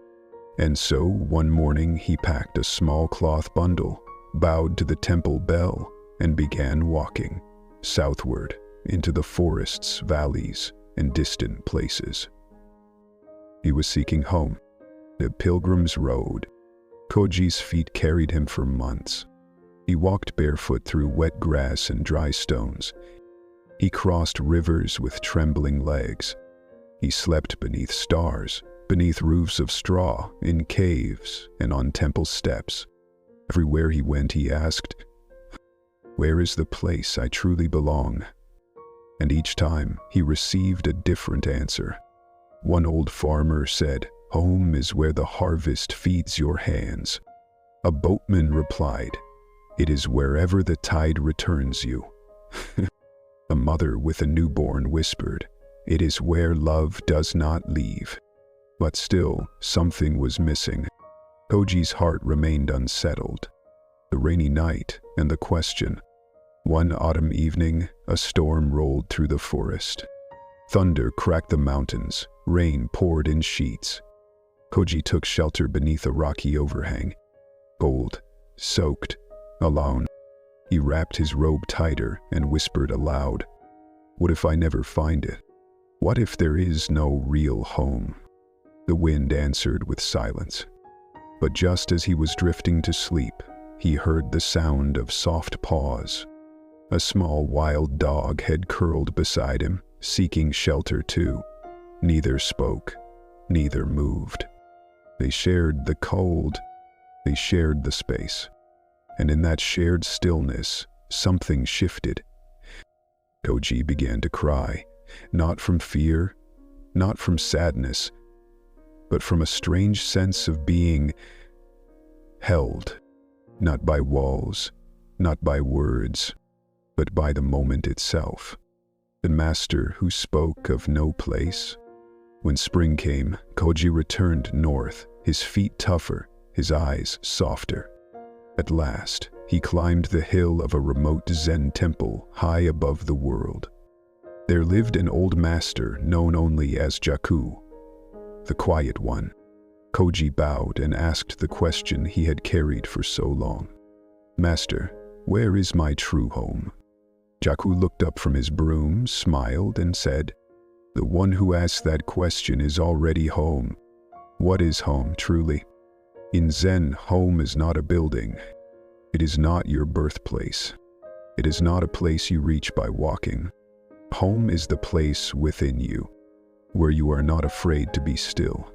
And so, one morning he packed a small cloth bundle, bowed to the temple bell, and began walking southward into the forests, valleys, and distant places. He was seeking home, the pilgrim's road. Koji's feet carried him for months. He walked barefoot through wet grass and dry stones. He crossed rivers with trembling legs. He slept beneath stars, beneath roofs of straw, in caves, and on temple steps. Everywhere he went, he asked, "Where is the place I truly belong?" And each time, he received a different answer. One old farmer said, "Home is where the harvest feeds your hands." A boatman replied, "It is wherever the tide returns you." A mother with a newborn whispered, "It is where love does not leave." But still, something was missing. Koji's heart remained unsettled. The rainy night and the question. One autumn evening, a storm rolled through the forest. Thunder cracked the mountains, rain poured in sheets. Koji took shelter beneath a rocky overhang. Cold, soaked, alone. He wrapped his robe tighter and whispered aloud, "What if I never find it? What if there is no real home?" The wind answered with silence. But just as he was drifting to sleep, he heard the sound of soft paws. A small wild dog had curled beside him, seeking shelter too. Neither spoke, neither moved. They shared the cold, they shared the space. And in that shared stillness, something shifted. Koji began to cry, not from fear, not from sadness, but from a strange sense of being held, not by walls, not by words, but by the moment itself. The master who spoke of no place. When spring came, Koji returned north, his feet tougher, his eyes softer. At last, he climbed the hill of a remote Zen temple high above the world. There lived an old master known only as Jaku, the quiet one. Koji bowed and asked the question he had carried for so long. "Master, where is my true home?" Jaku looked up from his broom, smiled, and said, "The one who asks that question is already home." What is home, truly? In Zen, home is not a building. It is not your birthplace. It is not a place you reach by walking. Home is the place within you, where you are not afraid to be still,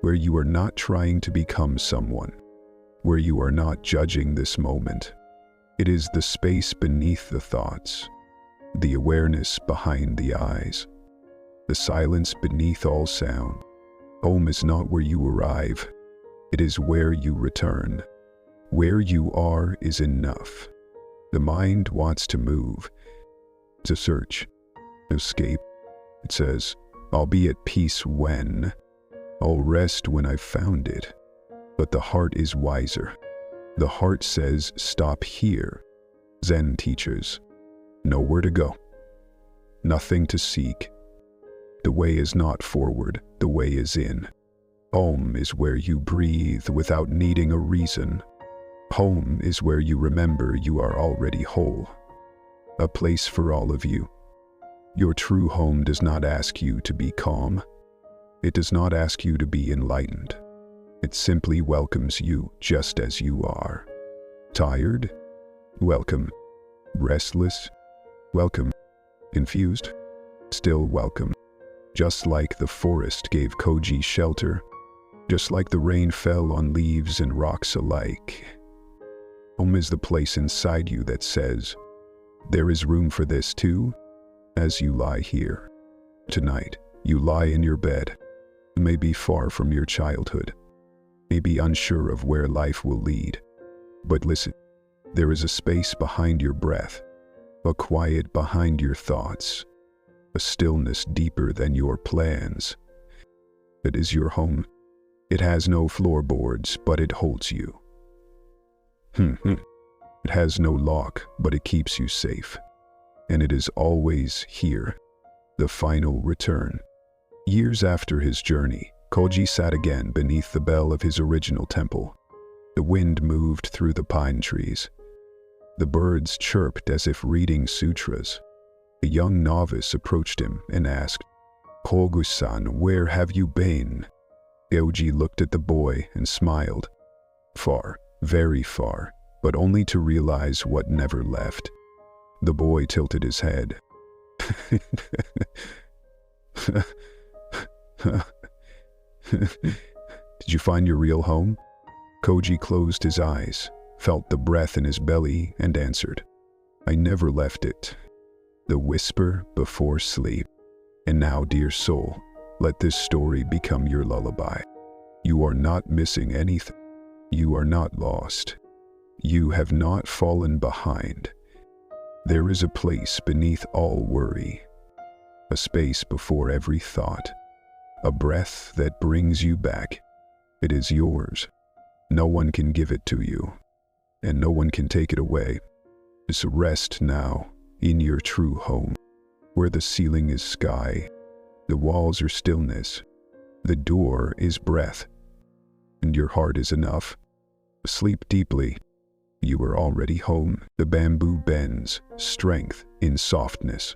where you are not trying to become someone, where you are not judging this moment. It is the space beneath the thoughts, the awareness behind the eyes, the silence beneath all sound. Home is not where you arrive. It is where you return. Where you are is enough. The mind wants to move, to search, escape. It says, "I'll be at peace when, I'll rest when I've found it." But the heart is wiser. The heart says, "Stop here." Zen teaches, nowhere to go, nothing to seek. The way is not forward, the way is in. Home is where you breathe without needing a reason. Home is where you remember you are already whole. A place for all of you. Your true home does not ask you to be calm. It does not ask you to be enlightened. It simply welcomes you just as you are. Tired? Welcome. Restless? Welcome. Confused? Still welcome. Just like the forest gave Koji shelter, just like the rain fell on leaves and rocks alike. Home is the place inside you that says, "There is room for this too." As you lie here, tonight, you lie in your bed, maybe far from your childhood, maybe unsure of where life will lead. But listen, there is a space behind your breath, a quiet behind your thoughts, a stillness deeper than your plans. It is your home. It has no floorboards, but it holds you. It has no lock, but it keeps you safe. And it is always here, the final return. Years after his journey, Koji sat again beneath the bell of his original temple. The wind moved through the pine trees. The birds chirped as if reading sutras. A young novice approached him and asked, "Kogu-san, where have you been?" Koji looked at the boy and smiled. "Far, very far, but only to realize what never left. The boy tilted his head. Did you find your real home? Koji closed his eyes, felt the breath in his belly, and answered, I never left it. The whisper before sleep. And now, dear soul, let this story become your lullaby. You are not missing anything. You are not lost. You have not fallen behind. There is a place beneath all worry, a space before every thought, a breath that brings you back. It is yours. No one can give it to you, and no one can take it away. Just rest now in your true home, where the ceiling is sky, the walls are stillness, the door is breath, and your heart is enough. Sleep deeply. You are already home. The bamboo bends, strength in softness.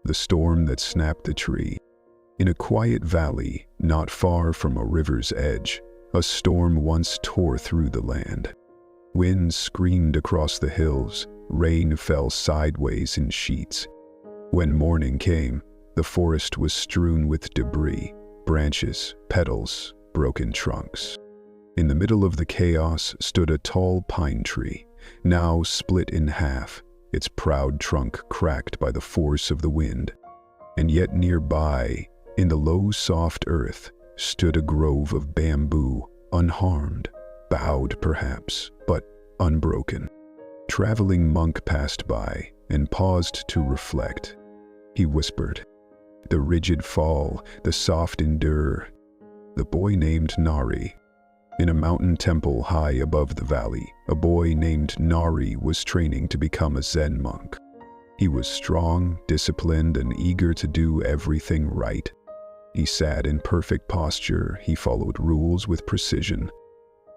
The storm that snapped the tree. In a quiet valley, not far from a river's edge, a storm once tore through the land. Winds screamed across the hills, rain fell sideways in sheets. When morning came, the forest was strewn with debris, branches, petals, broken trunks. In the middle of the chaos stood a tall pine tree, now split in half, its proud trunk cracked by the force of the wind. And yet nearby, in the low soft earth, stood a grove of bamboo, unharmed, bowed perhaps, but unbroken. Traveling monk passed by and paused to reflect. He whispered, the rigid fall, the soft endure. The boy named Nari. In a mountain temple high above the valley, a boy named Nari was training to become a Zen monk. He was strong, disciplined, and eager to do everything right. He sat in perfect posture, he followed rules with precision.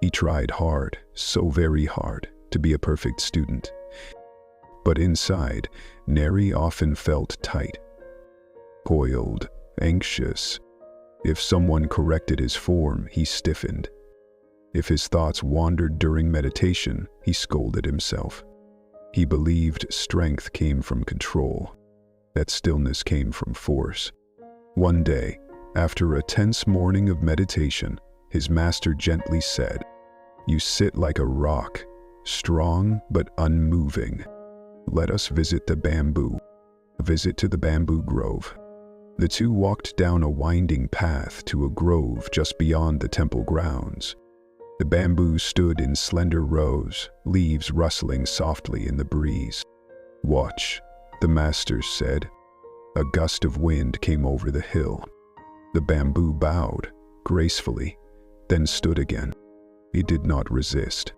He tried hard, so very hard, to be a perfect student. But inside, Nari often felt tight, coiled, anxious. If someone corrected his form, he stiffened. If his thoughts wandered during meditation, he scolded himself. He believed strength came from control, that stillness came from force. One day, after a tense morning of meditation, his master gently said, you sit like a rock, strong but unmoving. Let us visit the bamboo. A visit to the bamboo grove. The two walked down a winding path to a grove just beyond the temple grounds. The bamboo stood in slender rows, leaves rustling softly in the breeze. Watch, the master said. A gust of wind came over the hill. The bamboo bowed, gracefully, then stood again. It did not resist.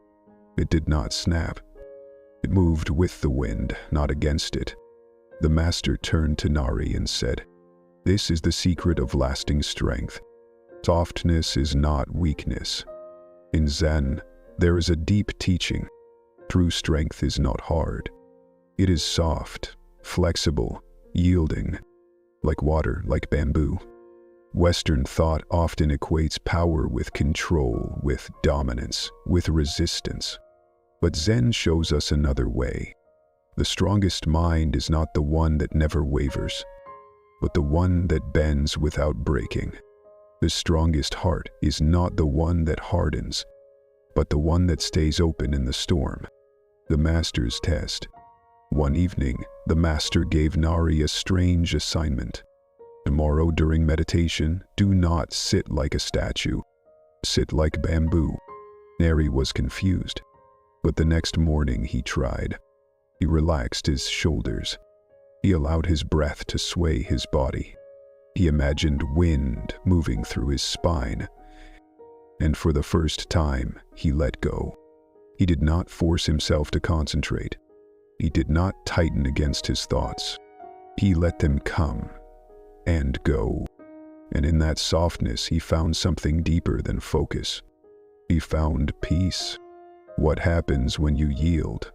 It did not snap. It moved with the wind, not against it. The master turned to Nari and said, this is the secret of lasting strength. Softness is not weakness. In Zen, there is a deep teaching. True strength is not hard. It is soft, flexible, yielding, like water, like bamboo. Western thought often equates power with control, with dominance, with resistance. But Zen shows us another way. The strongest mind is not the one that never wavers, but the one that bends without breaking. The strongest heart is not the one that hardens, but the one that stays open in the storm. The master's test. One evening, the master gave Nari a strange assignment. Tomorrow during meditation, do not sit like a statue. Sit like bamboo. Nari was confused, but the next morning he tried. He relaxed his shoulders. He allowed his breath to sway his body. He imagined wind moving through his spine. And for the first time, he let go. He did not force himself to concentrate. He did not tighten against his thoughts. He let them come and go. And in that softness, he found something deeper than focus. He found peace. What happens when you yield?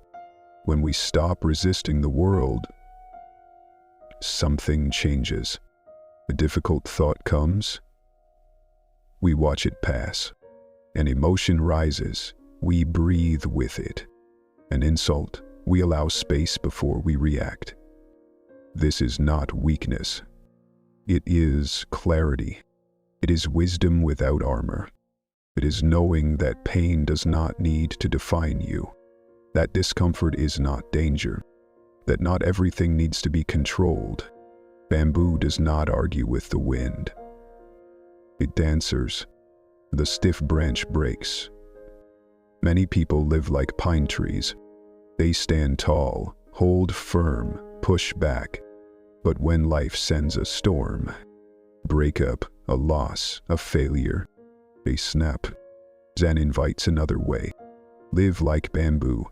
When we stop resisting the world, something changes. A difficult thought comes. We watch it pass. An emotion rises. We breathe with it. An insult, we allow space before we react. This is not weakness. It is clarity. It is wisdom without armor. It is knowing that pain does not need to define you, that discomfort is not danger, that not everything needs to be controlled. Bamboo does not argue with the wind. It dances. The stiff branch breaks. Many people live like pine trees. They stand tall, hold firm, push back. But when life sends a storm, breakup, a loss, a failure, they snap. Zen invites another way. Live like bamboo,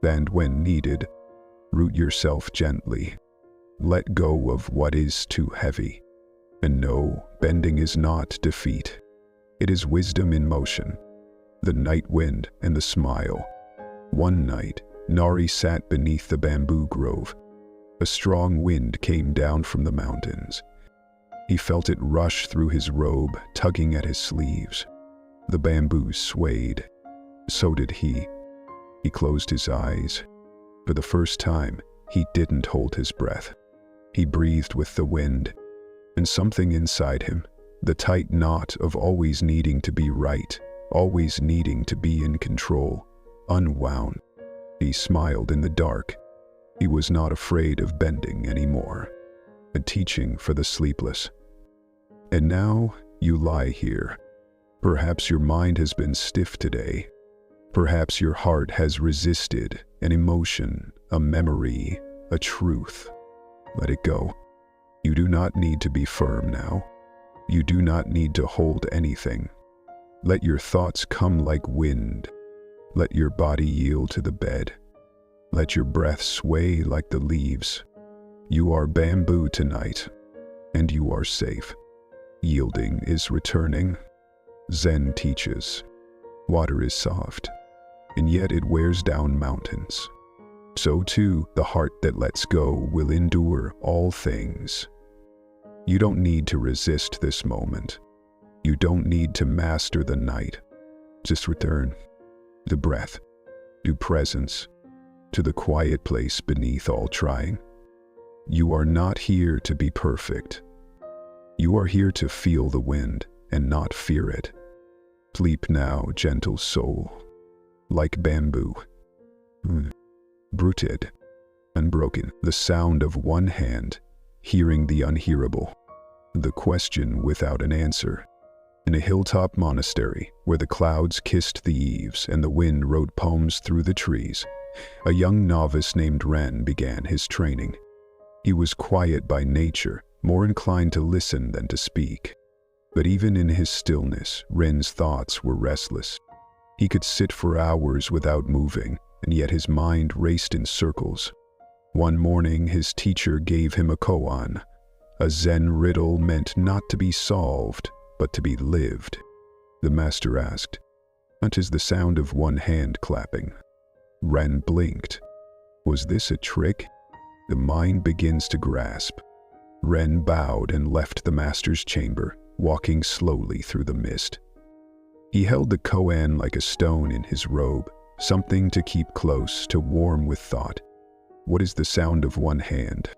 and when needed, root yourself gently. Let go of what is too heavy. And no, bending is not defeat. It is wisdom in motion. The night wind and the smile. One night, Nari sat beneath the bamboo grove. A strong wind came down from the mountains. He felt it rush through his robe, tugging at his sleeves. The bamboos swayed. So did he. He closed his eyes. For the first time, he didn't hold his breath. He breathed with the wind, and something inside him, the tight knot of always needing to be right, always needing to be in control, unwound. He smiled in the dark. He was not afraid of bending anymore. A teaching for the sleepless. And now you lie here. Perhaps your mind has been stiff today. Perhaps your heart has resisted an emotion, a memory, a truth. Let it go. You do not need to be firm now. You do not need to hold anything. Let your thoughts come like wind. Let your body yield to the bed. Let your breath sway like the leaves. You are bamboo tonight, and you are safe. Yielding is returning. Zen teaches. Water is soft, and yet it wears down mountains. So too, the heart that lets go will endure all things. You don't need to resist this moment. You don't need to master the night. Just return. The breath. To presence. To the quiet place beneath all trying. You are not here to be perfect. You are here to feel the wind and not fear it. Sleep now, gentle soul. Like bamboo. Rooted. Unbroken. The sound of one hand, hearing the unhearable. The question without an answer. In a hilltop monastery, where the clouds kissed the eaves and the wind wrote poems through the trees, a young novice named Ren began his training. He was quiet by nature, more inclined to listen than to speak. But even in his stillness, Ren's thoughts were restless. He could sit for hours without moving, and yet his mind raced in circles. One morning, his teacher gave him a koan, a Zen riddle meant not to be solved, but to be lived. The master asked, "What is the sound of one hand clapping?" Ren blinked. Was this a trick? The mind begins to grasp. Ren bowed and left the master's chamber, walking slowly through the mist. He held the koan like a stone in his robe, something to keep close, to warm with thought. What is the sound of one hand?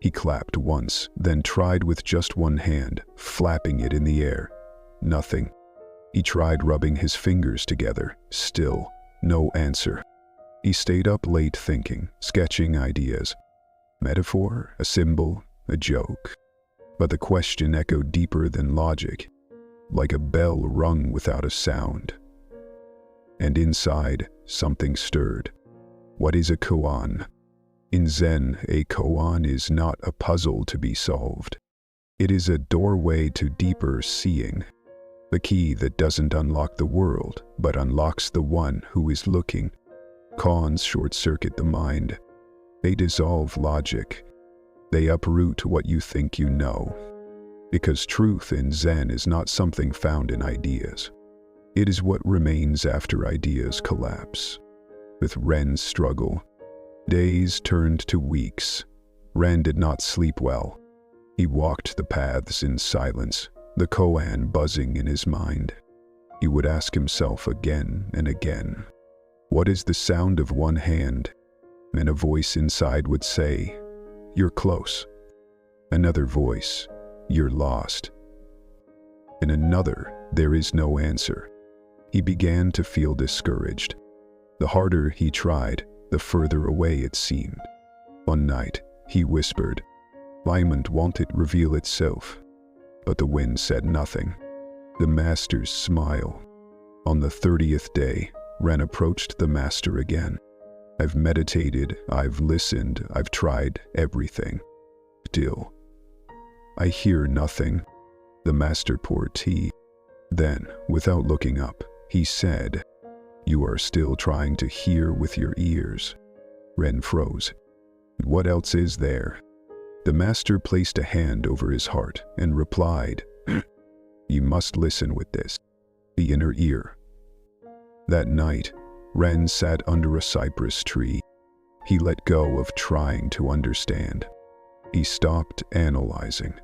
He clapped once, then tried with just one hand, flapping it in the air. Nothing. He tried rubbing his fingers together. Still, no answer. He stayed up late thinking, sketching ideas. Metaphor, a symbol, a joke. But the question echoed deeper than logic, like a bell rung without a sound. And inside, something stirred. What is a koan? In Zen, a koan is not a puzzle to be solved. It is a doorway to deeper seeing. The key that doesn't unlock the world, but unlocks the one who is looking. Koans short-circuit the mind. They dissolve logic. They uproot what you think you know. Because truth in Zen is not something found in ideas. It is what remains after ideas collapse. With Ren's struggle, days turned to weeks. Ren did not sleep well. He walked the paths in silence, the koan buzzing in his mind. He would ask himself again and again, What is the sound of one hand? And a voice inside would say, "You're close." Another voice, "You're lost." And another, "There is no answer." He began to feel discouraged. The harder he tried, the further away it seemed. One night, he whispered, "Won't it reveal itself?" But the wind said nothing. The master's smile. On the 30th day, Ren approached the master again. "I've meditated, I've listened, I've tried everything. Still, I hear nothing." The master poured tea. Then, without looking up, he said, "You are still trying to hear with your ears." Ren froze. "What else is there?" The master placed a hand over his heart and replied, "You must listen with this, the inner ear." That night, Ren sat under a cypress tree. He let go of trying to understand. He stopped analyzing.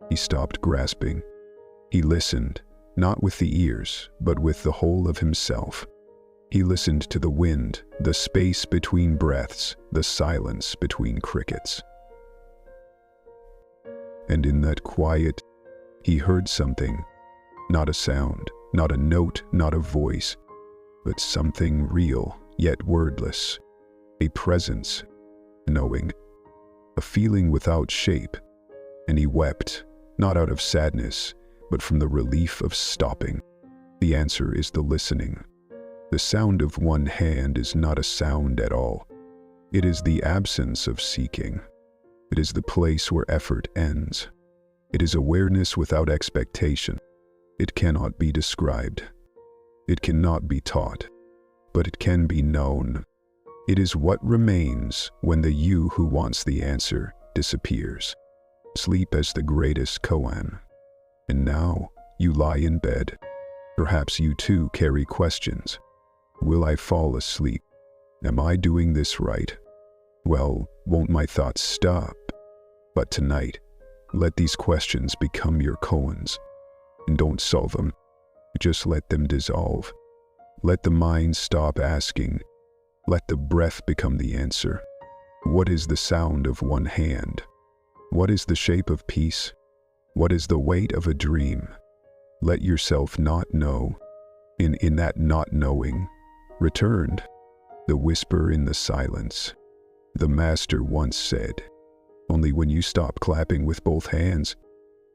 He stopped grasping. He listened, not with the ears, but with the whole of himself. He listened to the wind, the space between breaths, the silence between crickets. And in that quiet, he heard something, not a sound, not a note, not a voice, but something real, yet wordless, a presence, knowing, a feeling without shape, and he wept, not out of sadness, but from the relief of stopping. The answer is the listening. The sound of one hand is not a sound at all. It is the absence of seeking. It is the place where effort ends. It is awareness without expectation. It cannot be described. It cannot be taught, but it can be known. It is what remains when the you who wants the answer disappears. Sleep as the greatest koan. And now you lie in bed. Perhaps you too carry questions. Will I fall asleep? Am I doing this right? Well, won't my thoughts stop? But tonight, let these questions become your koans. And don't solve them. Just let them dissolve. Let the mind stop asking. Let the breath become the answer. What is the sound of one hand? What is the shape of peace? What is the weight of a dream? Let yourself not know. In that not knowing, returned the whisper in the silence. The master once said, "Only when you stop clapping with both hands,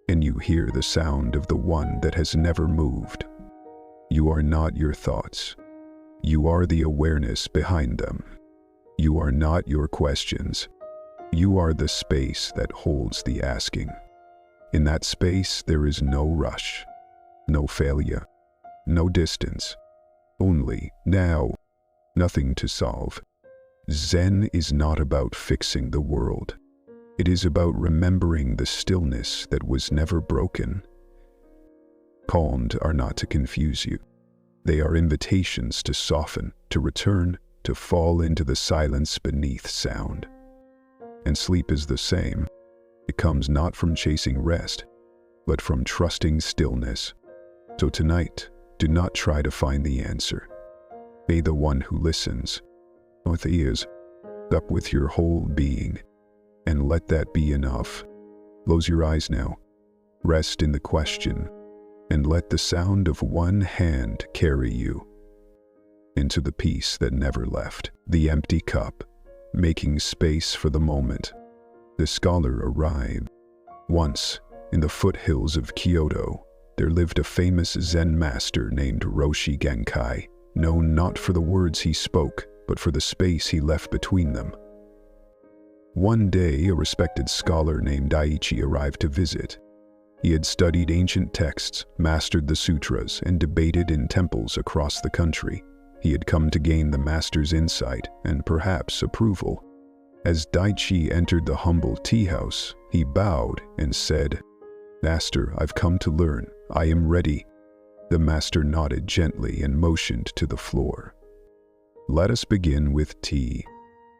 and you hear the sound of the one that has never moved. You are not your thoughts. You are the awareness behind them. You are not your questions. You are the space that holds the asking. In that space there is no rush, no failure, no distance, only now, nothing to solve." Zen is not about fixing the world. It is about remembering the stillness that was never broken. Calmed are not to confuse you. They are invitations to soften, to return, to fall into the silence beneath sound. And sleep is the same. It comes not from chasing rest, but from trusting stillness. So tonight, do not try to find the answer. Be the one who listens, with the ears, up with your whole being, and let that be enough. Close your eyes now. Rest in the question, and let the sound of one hand carry you into the peace that never left. The empty cup, making space for the moment. The scholar arrived. Once, in the foothills of Kyoto, there lived a famous Zen master named Roshi Genkai, known not for the words he spoke, but for the space he left between them. One day, a respected scholar named Daichi arrived to visit. He had studied ancient texts, mastered the sutras, and debated in temples across the country. He had come to gain the master's insight and perhaps approval. As Daichi entered the humble tea house, he bowed and said, "Master, I've come to learn. I am ready." The master nodded gently and motioned to the floor. "Let us begin with tea."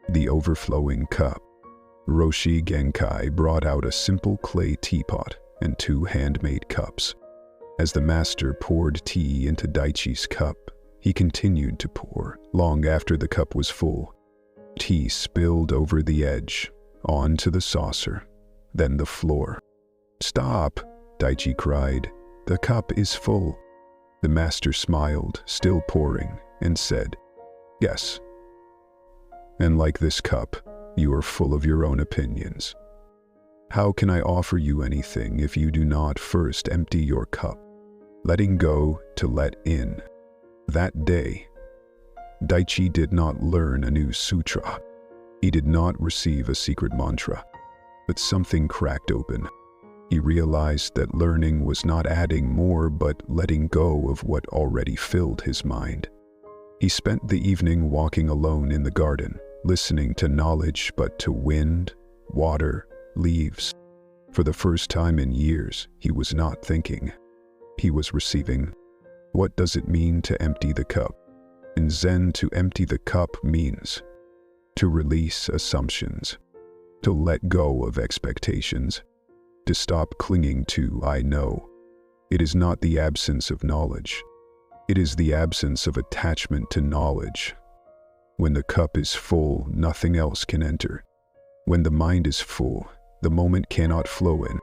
The overflowing cup. Roshi Genkai brought out a simple clay teapot and 2 handmade cups. As the master poured tea into Daichi's cup, He continued to pour, long after the cup was full. Tea spilled over the edge, onto the saucer, then the floor. "Stop!" Daichi cried. "The cup is full." The master smiled, still pouring, and said, "Yes. And like this cup, you are full of your own opinions. How can I offer you anything if you do not first empty your cup?" Letting go to let in. That day, Daichi did not learn a new sutra. He did not receive a secret mantra, but something cracked open. He realized that learning was not adding more but letting go of what already filled his mind. He spent the evening walking alone in the garden, listening to knowledge but to wind, water, leaves. For the first time in years, he was not thinking. He was receiving. What does it mean to empty the cup? In Zen, to empty the cup means to release assumptions, to let go of expectations, to stop clinging to "I know." It is not the absence of knowledge. It is the absence of attachment to knowledge. When the cup is full, nothing else can enter. When the mind is full, the moment cannot flow in.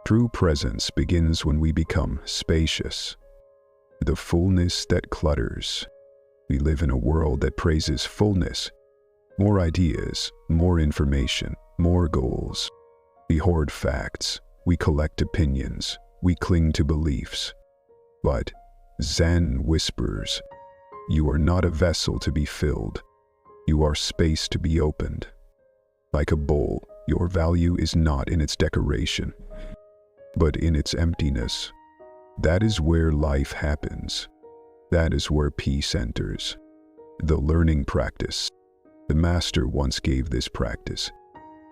True presence begins when we become spacious. The fullness that clutters. We live in a world that praises fullness. More ideas, more information, more goals. We hoard facts, we collect opinions, we cling to beliefs. But Zen whispers, you are not a vessel to be filled. You are space to be opened. Like a bowl, your value is not in its decoration, but in its emptiness. That is where life happens. That is where peace enters. The learning practice. The master once gave this practice.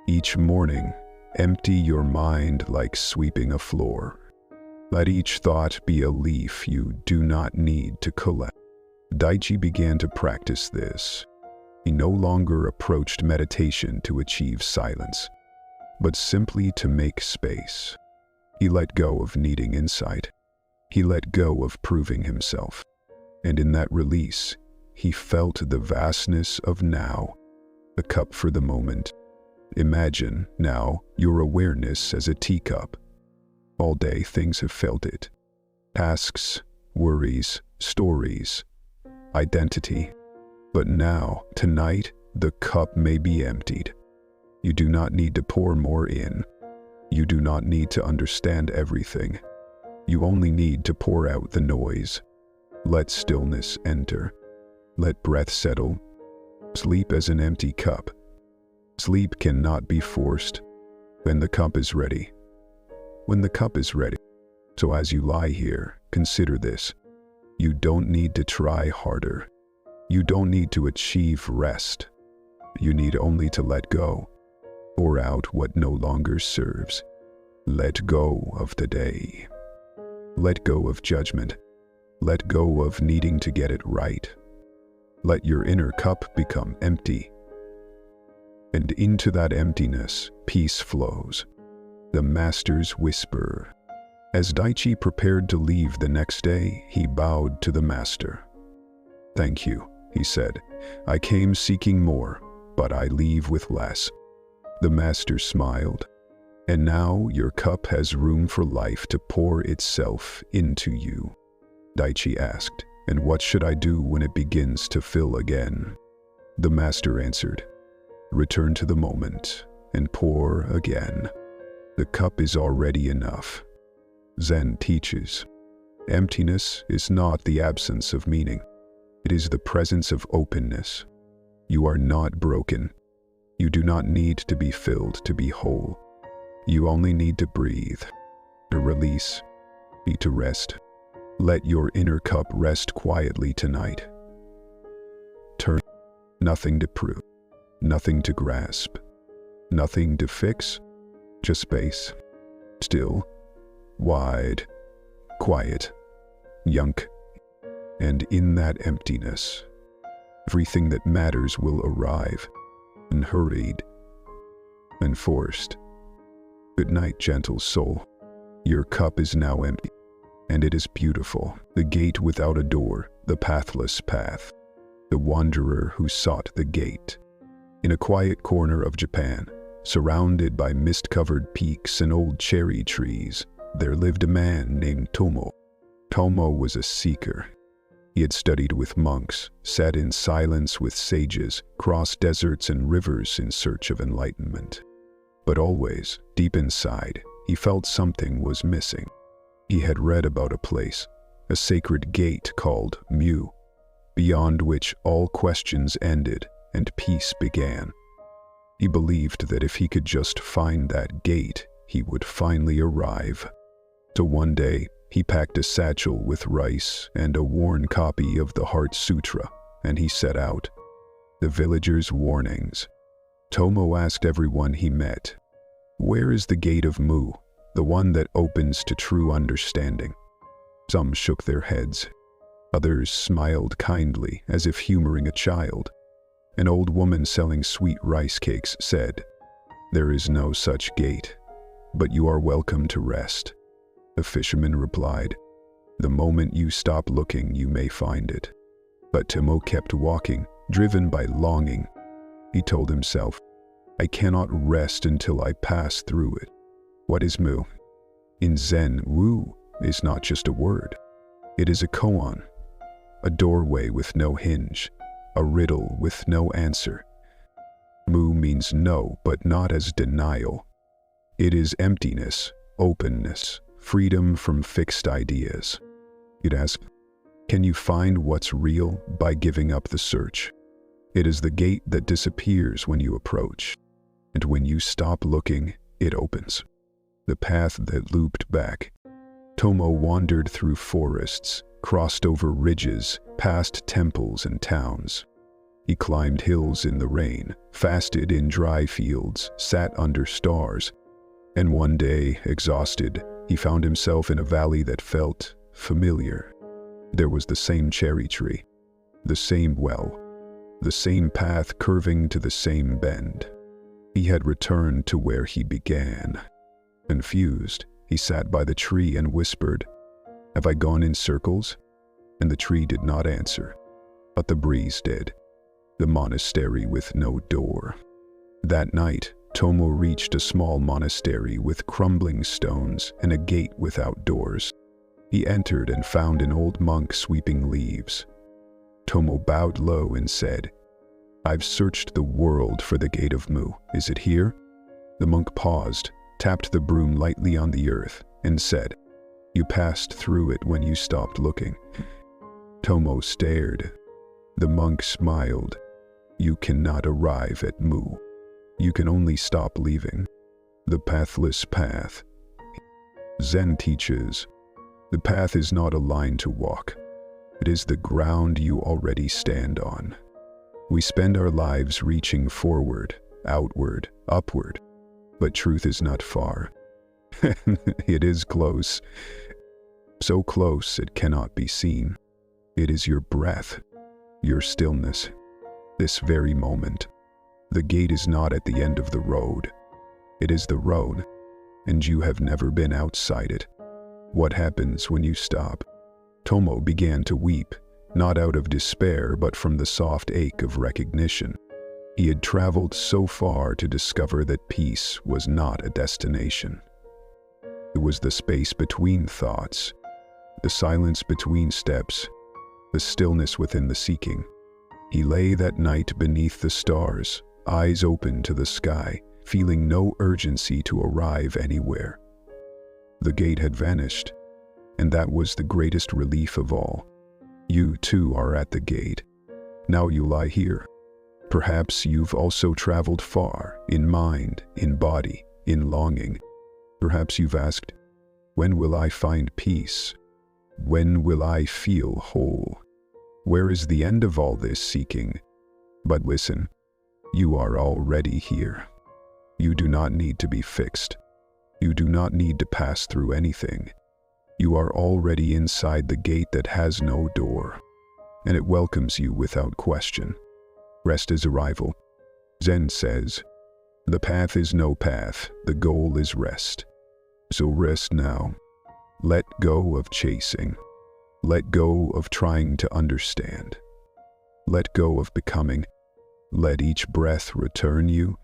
Each morning, empty your mind like sweeping a floor. Let each thought be a leaf you do not need to collect. Daichi began to practice this. He no longer approached meditation to achieve silence, but simply to make space. He let go of needing insight. He let go of proving himself. And in that release, he felt the vastness of now, a cup for the moment. Imagine, now, your awareness as a teacup. All day things have felt it. Tasks, worries, stories, identity. But now, tonight, the cup may be emptied. You do not need to pour more in. You do not need to understand everything. You only need to pour out the noise. Let stillness enter. Let breath settle. Sleep as an empty cup. Sleep cannot be forced. When the cup is ready. When the cup is ready. So as you lie here, consider this. You don't need to try harder. You don't need to achieve rest. You need only to let go. Pour out what no longer serves. Let go of the day. Let go of judgment. Let go of needing to get it right. Let your inner cup become empty. And into that emptiness, peace flows. The master's whisper. As Daichi prepared to leave the next day, he bowed to the master. "Thank you," he said. "I came seeking more, but I leave with less." The master smiled. "And now your cup has room for life to pour itself into you." Daichi asked, "And what should I do when it begins to fill again?" The master answered, "Return to the moment and pour again. The cup is already enough." Zen teaches, emptiness is not the absence of meaning. It is the presence of openness. You are not broken. You do not need to be filled to be whole. You only need to breathe, to release, to rest. Let your inner cup rest quietly tonight. Turn. Nothing to prove, nothing to grasp, nothing to fix, just space. Still, wide, quiet, young. And in that emptiness, everything that matters will arrive, unhurried, unforced. Good night, gentle soul. Your cup is now empty, and it is beautiful. The gate without a door, the pathless path, the wanderer who sought the gate. In a quiet corner of Japan, surrounded by mist-covered peaks and old cherry trees, there lived a man named Tomo. Tomo was a seeker. He had studied with monks, sat in silence with sages, crossed deserts and rivers in search of enlightenment. But always, deep inside, he felt something was missing. He had read about a place, a sacred gate called Mu, beyond which all questions ended and peace began. He believed that if he could just find that gate, he would finally arrive. So one day, he packed a satchel with rice and a worn copy of the Heart Sutra, and he set out. The villagers' warnings. Tomo asked everyone he met, "Where is the gate of Mu, the one that opens to true understanding?" Some shook their heads. Others smiled kindly, as if humoring a child. An old woman selling sweet rice cakes said, "There is no such gate, but you are welcome to rest." The fisherman replied, "The moment you stop looking, you may find it." But Tomo kept walking, driven by longing. He told himself, "I cannot rest until I pass through it." What is Mu? In Zen, Wu is not just a word. It is a koan, a doorway with no hinge, a riddle with no answer. Mu means no, but not as denial. It is emptiness, openness, freedom from fixed ideas. You'd ask, can you find what's real by giving up the search? It is the gate that disappears when you approach, and when you stop looking, it opens. The path that looped back. Tomo wandered through forests, crossed over ridges, past temples and towns. He climbed hills in the rain, fasted in dry fields, sat under stars, and one day, exhausted, he found himself in a valley that felt familiar. There was the same cherry tree, the same well, the same path curving to the same bend. He had returned to where he began. Confused, he sat by the tree and whispered, "Have I gone in circles?" And the tree did not answer, but the breeze did. The monastery with no door. That night, Tomo reached a small monastery with crumbling stones and a gate without doors. He entered and found an old monk sweeping leaves. Tomo bowed low and said, "I've searched the world for the gate of Mu. Is it here?" The monk paused, tapped the broom lightly on the earth, and said, "You passed through it when you stopped looking." Tomo stared. The monk smiled. "You cannot arrive at Mu. You can only stop leaving. The pathless path." Zen teaches, the path is not a line to walk. It is the ground you already stand on. We spend our lives reaching forward, outward, upward, but truth is not far. It is close. So close it cannot be seen. It is your breath, your stillness, this very moment. The gate is not at the end of the road. It is the road, and you have never been outside it. What happens when you stop? Tomo began to weep, not out of despair but from the soft ache of recognition. He had traveled so far to discover that peace was not a destination. It was the space between thoughts, the silence between steps, the stillness within the seeking. He lay that night beneath the stars, eyes open to the sky, feeling no urgency to arrive anywhere. The gate had vanished, and that was the greatest relief of all. You too are at the gate. Now you lie here. Perhaps you've also traveled far, in mind, in body, in longing. Perhaps you've asked, when will I find peace? When will I feel whole? Where is the end of all this seeking? But listen, you are already here. You do not need to be fixed. You do not need to pass through anything. You are already inside the gate that has no door, and it welcomes you without question. Rest is arrival. Zen says, the path is no path, the goal is rest. So rest now. Let go of chasing. Let go of trying to understand. Let go of becoming. Let each breath return you.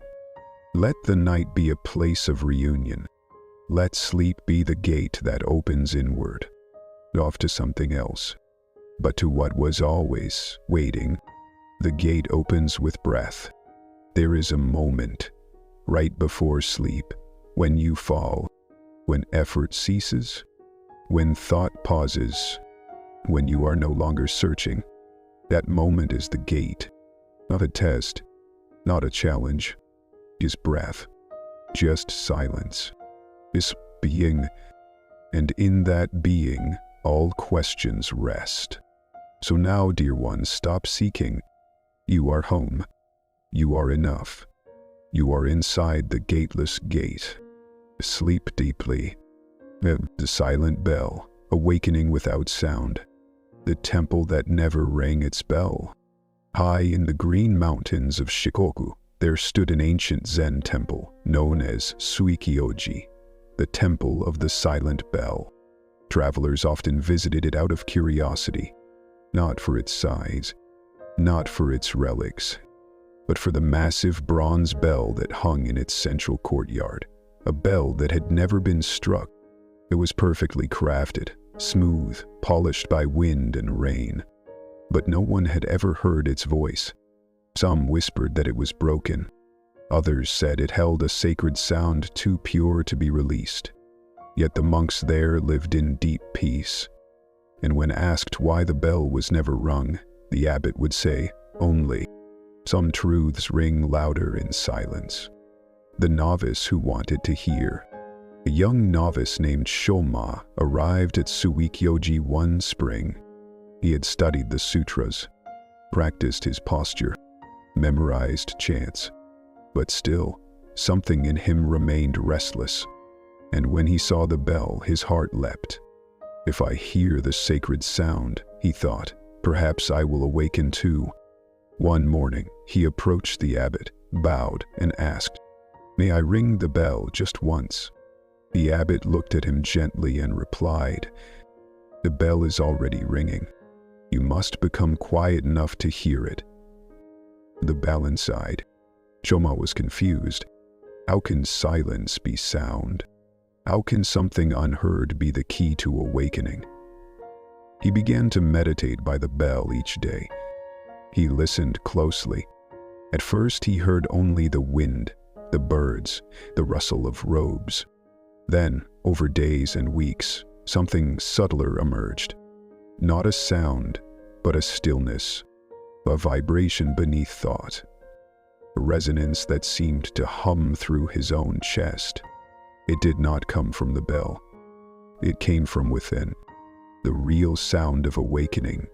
Let the night be a place of reunion. Let sleep be the gate that opens inward, off to something else, but to what was always waiting. The gate opens with breath. There is a moment, right before sleep, when you fall, when effort ceases, when thought pauses, when you are no longer searching. That moment is the gate, not a test, not a challenge, just breath, just silence, just being, and in that being, all questions rest. So now, dear ones, stop seeking. You are home. You are enough. You are inside the gateless gate. Sleep deeply. The silent bell, awakening without sound. The temple that never rang its bell. High in the green mountains of Shikoku, there stood an ancient Zen temple known as Suikyoji, the temple of the silent bell. Travelers often visited it out of curiosity, not for its size, not for its relics, but for the massive bronze bell that hung in its central courtyard, a bell that had never been struck. It was perfectly crafted, smooth, polished by wind and rain, but no one had ever heard its voice. Some whispered that it was broken. Others said it held a sacred sound too pure to be released. Yet the monks there lived in deep peace. And when asked why the bell was never rung, the abbot would say, "Only some truths ring louder in silence." The novice who wanted to hear. A young novice named Shoma arrived at Suikyoji one spring. He had studied the sutras, practiced his posture, memorized chants, but still, something in him remained restless. And when he saw the bell, his heart leapt. If I hear the sacred sound, he thought, perhaps I will awaken too. One morning, he approached the abbot, bowed, and asked, "May I ring the bell just once?" The abbot looked at him gently and replied, "The bell is already ringing. You must become quiet enough to hear it." The bell inside. Shoma was confused. How can silence be sound? How can something unheard be the key to awakening? He began to meditate by the bell each day. He listened closely. At first he heard only the wind, the birds, the rustle of robes. Then, over days and weeks, something subtler emerged. Not a sound, but a stillness, a vibration beneath thought, a resonance that seemed to hum through his own chest. It did not come from the bell. It came from within, the real sound of awakening.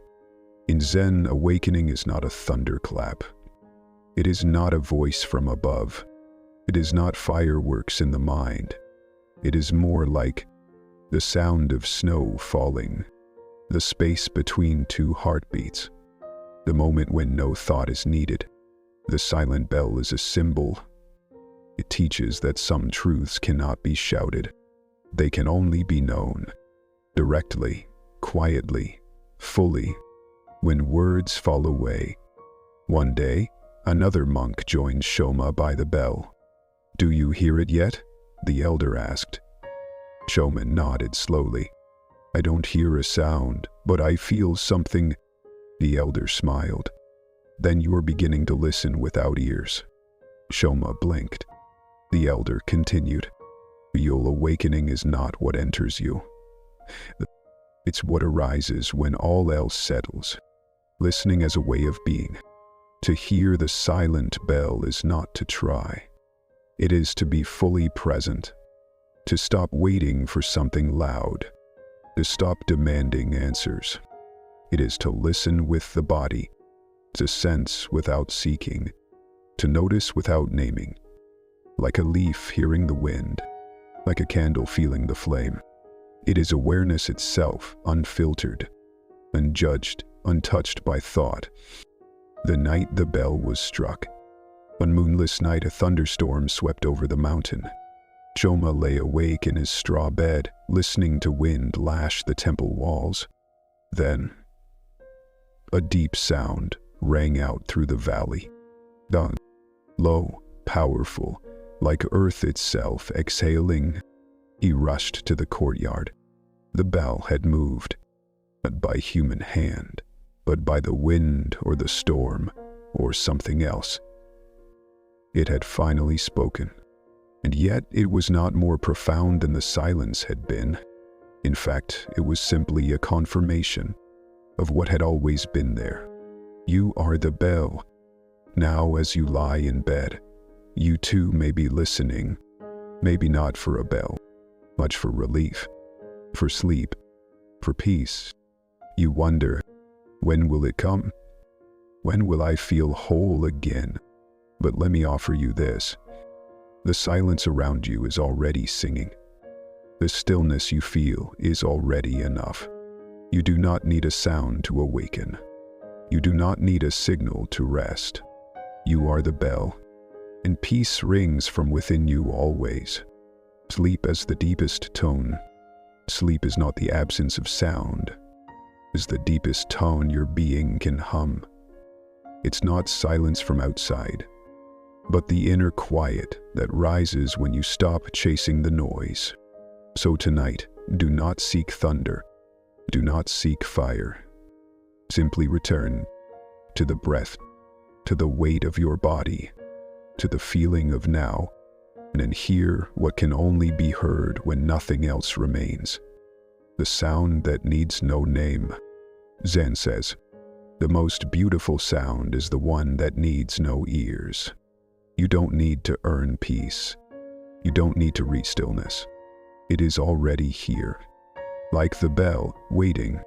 In Zen, awakening is not a thunderclap. It is not a voice from above. It is not fireworks in the mind. It is more like the sound of snow falling, the space between two heartbeats, the moment when no thought is needed. The silent bell is a symbol. It teaches that some truths cannot be shouted. They can only be known, directly, quietly, fully, when words fall away. One day, another monk joined Shoma by the bell. "Do you hear it yet?" the elder asked. Shoma nodded slowly. "I don't hear a sound, but I feel something." The elder smiled. "Then you are beginning to listen without ears." Shoma blinked. The elder continued, "Your awakening is not what enters you. It's what arises when all else settles. Listening as a way of being. To hear the silent bell is not to try. It is to be fully present. To stop waiting for something loud. To stop demanding answers. It is to listen with the body. To sense without seeking. To notice without naming. Like a leaf hearing the wind. Like a candle feeling the flame. It is awareness itself, unfiltered, unjudged, untouched by thought. The night the bell was struck. One moonless night, a thunderstorm swept over the mountain. Shoma lay awake in his straw bed, listening to wind lash the temple walls. Then, a deep sound rang out through the valley. Low, powerful, like earth itself exhaling. He rushed to the courtyard. The bell had moved, not by human hand, but by the wind or the storm or something else. It had finally spoken, and yet it was not more profound than the silence had been. In fact, it was simply a confirmation of what had always been there. You are the bell. Now, as you lie in bed, you too may be listening, maybe not for a bell, much for relief, for sleep, for peace. You wonder, when will it come? When will I feel whole again? But let me offer you this. The silence around you is already singing. The stillness you feel is already enough. You do not need a sound to awaken. You do not need a signal to rest. You are the bell, and peace rings from within you always. Sleep as the deepest tone. Sleep is not the absence of sound. It is the deepest tone your being can hum. It's not silence from outside, but the inner quiet that rises when you stop chasing the noise. So tonight, do not seek thunder. Do not seek fire. Simply return to the breath, to the weight of your body, to the feeling of now, and then hear what can only be heard when nothing else remains. The sound that needs no name. Zen says, the most beautiful sound is the one that needs no ears. You don't need to earn peace. You don't need to reach stillness. It is already here, like the bell, waiting,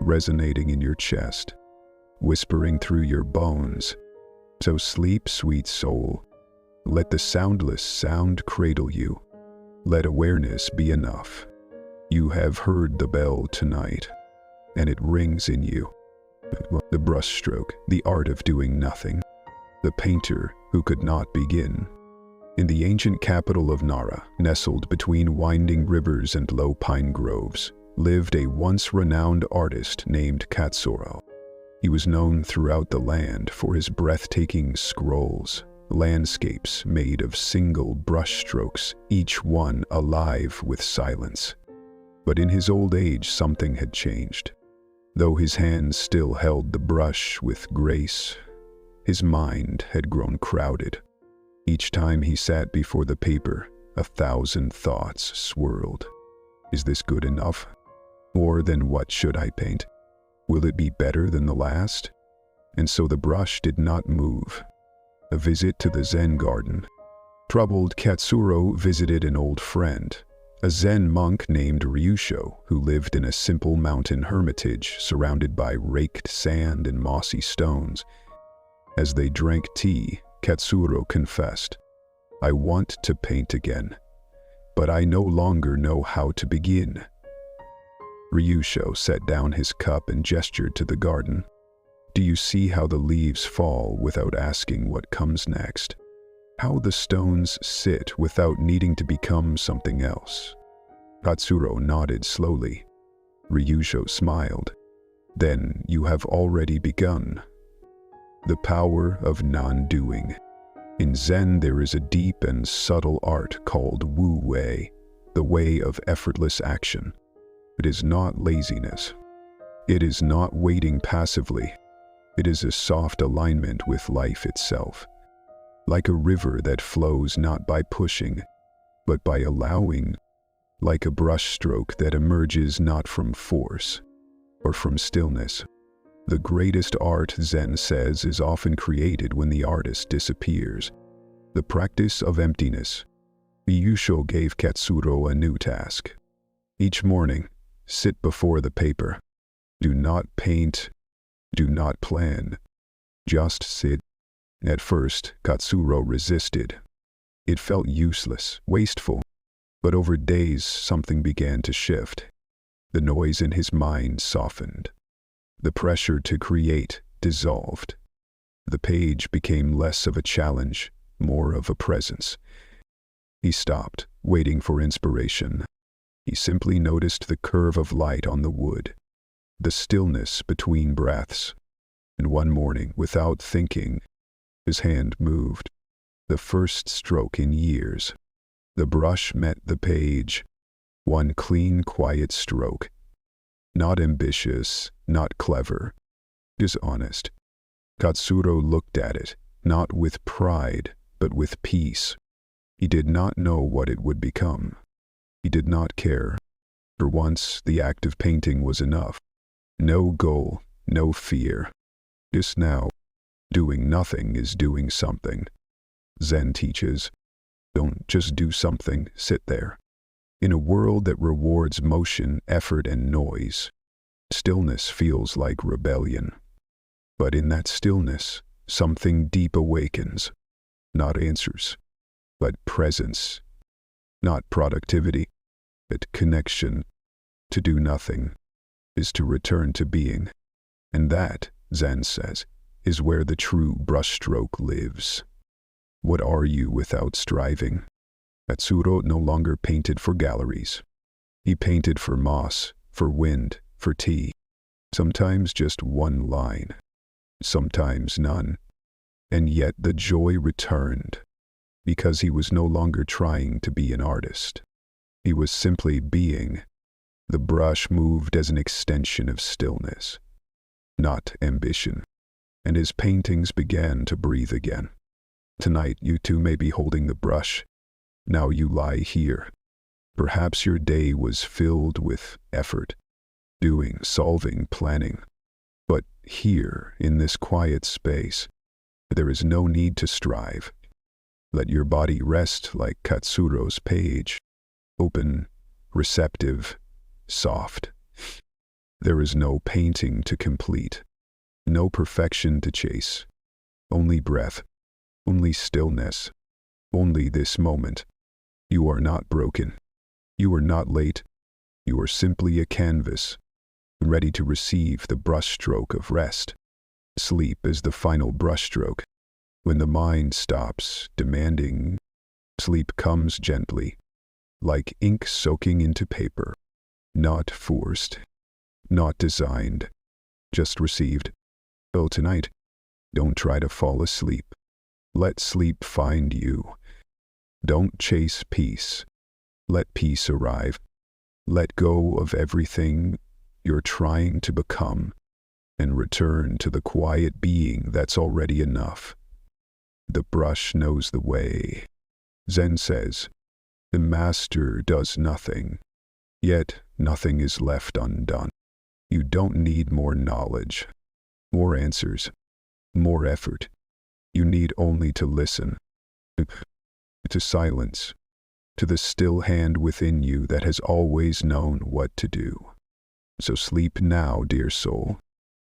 resonating in your chest, whispering through your bones. So sleep, sweet soul. Let the soundless sound cradle you. Let awareness be enough. You have heard the bell tonight, and it rings in you. The brushstroke, the art of doing nothing. The painter who could not begin. In the ancient capital of Nara, nestled between winding rivers and low pine groves, lived a once renowned artist named Katsuro. He was known throughout the land for his breathtaking scrolls, landscapes made of single brushstrokes, each one alive with silence. But in his old age, something had changed. Though his hands still held the brush with grace, his mind had grown crowded. Each time he sat before the paper, 1,000 thoughts swirled. Is this good enough? Or then what should I paint? Will it be better than the last? And so the brush did not move. A visit to the Zen garden. Troubled, Katsuro visited an old friend, a Zen monk named Ryusho, who lived in a simple mountain hermitage surrounded by raked sand and mossy stones. As they drank tea, Katsuro confessed, I want to paint again, but I no longer know how to begin. Ryusho set down his cup and gestured to the garden. Do you see how the leaves fall without asking what comes next? How the stones sit without needing to become something else? Katsuro nodded slowly. Ryusho smiled. Then you have already begun. The power of non-doing. In Zen, there is a deep and subtle art called Wu-Wei, the way of effortless action. It is not laziness. It is not waiting passively. It is a soft alignment with life itself. Like a river that flows not by pushing, but by allowing. Like a brushstroke that emerges not from force, or from stillness. The greatest art, Zen says, is often created when the artist disappears. The practice of emptiness. Ryusho gave Katsuro a new task. Each morning, sit before the paper. Do not paint. Do not plan. Just sit. At first, Katsuro resisted. It felt useless, wasteful. But over days, something began to shift. The noise in his mind softened. The pressure to create dissolved. The page became less of a challenge, more of a presence. He stopped, waiting for inspiration. He simply noticed the curve of light on the wood. the stillness between breaths. And one morning, without thinking, his hand moved. The first stroke in years. The brush met the page. One clean, quiet stroke. Not ambitious, not clever. Just honest. Katsuro looked at it, not with pride, but with peace. He did not know what it would become. He did not care. For once, the act of painting was enough. No goal, no fear. Just now, doing nothing is doing something. Zen teaches, don't just do something, sit there. In a world that rewards motion, effort, and noise, stillness feels like rebellion. But in that stillness, something deep awakens. Not answers, but presence. Not productivity, but connection. To do nothing is to return to being. And that, Zen says, is where the true brushstroke lives. What are you without striving? Katsuro no longer painted for galleries. He painted for moss, for wind, for tea. Sometimes just one line. Sometimes none. And yet the joy returned, because he was no longer trying to be an artist. He was simply being. The brush moved as an extension of stillness, not ambition, and his paintings began to breathe again. Tonight you too may be holding the brush. Now you lie here. Perhaps your day was filled with effort, doing, solving, planning. But here, in this quiet space, there is no need to strive. Let your body rest like Katsuro's page, open, receptive, soft. There is no painting to complete, no perfection to chase, only breath, only stillness, only this moment. You are not broken. You are not late. You are simply a canvas, ready to receive the brushstroke of rest. Sleep is the final brushstroke. When the mind stops demanding, sleep comes gently, like ink soaking into paper. Not forced, not designed, just received. So tonight, don't try to fall asleep. Let sleep find you. Don't chase peace. Let peace arrive. Let go of everything you're trying to become and return to the quiet being that's already enough. The brush knows the way. Zen says, the master does nothing, yet nothing is left undone. You don't need more knowledge, more answers, more effort. You need only to listen, to silence, to the still hand within you that has always known what to do. So sleep now, dear soul.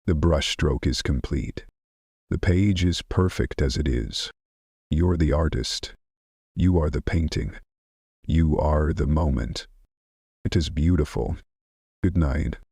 The brushstroke is complete. The page is perfect as it is. You're the artist. You are the painting. You are the moment. It is beautiful. Good night.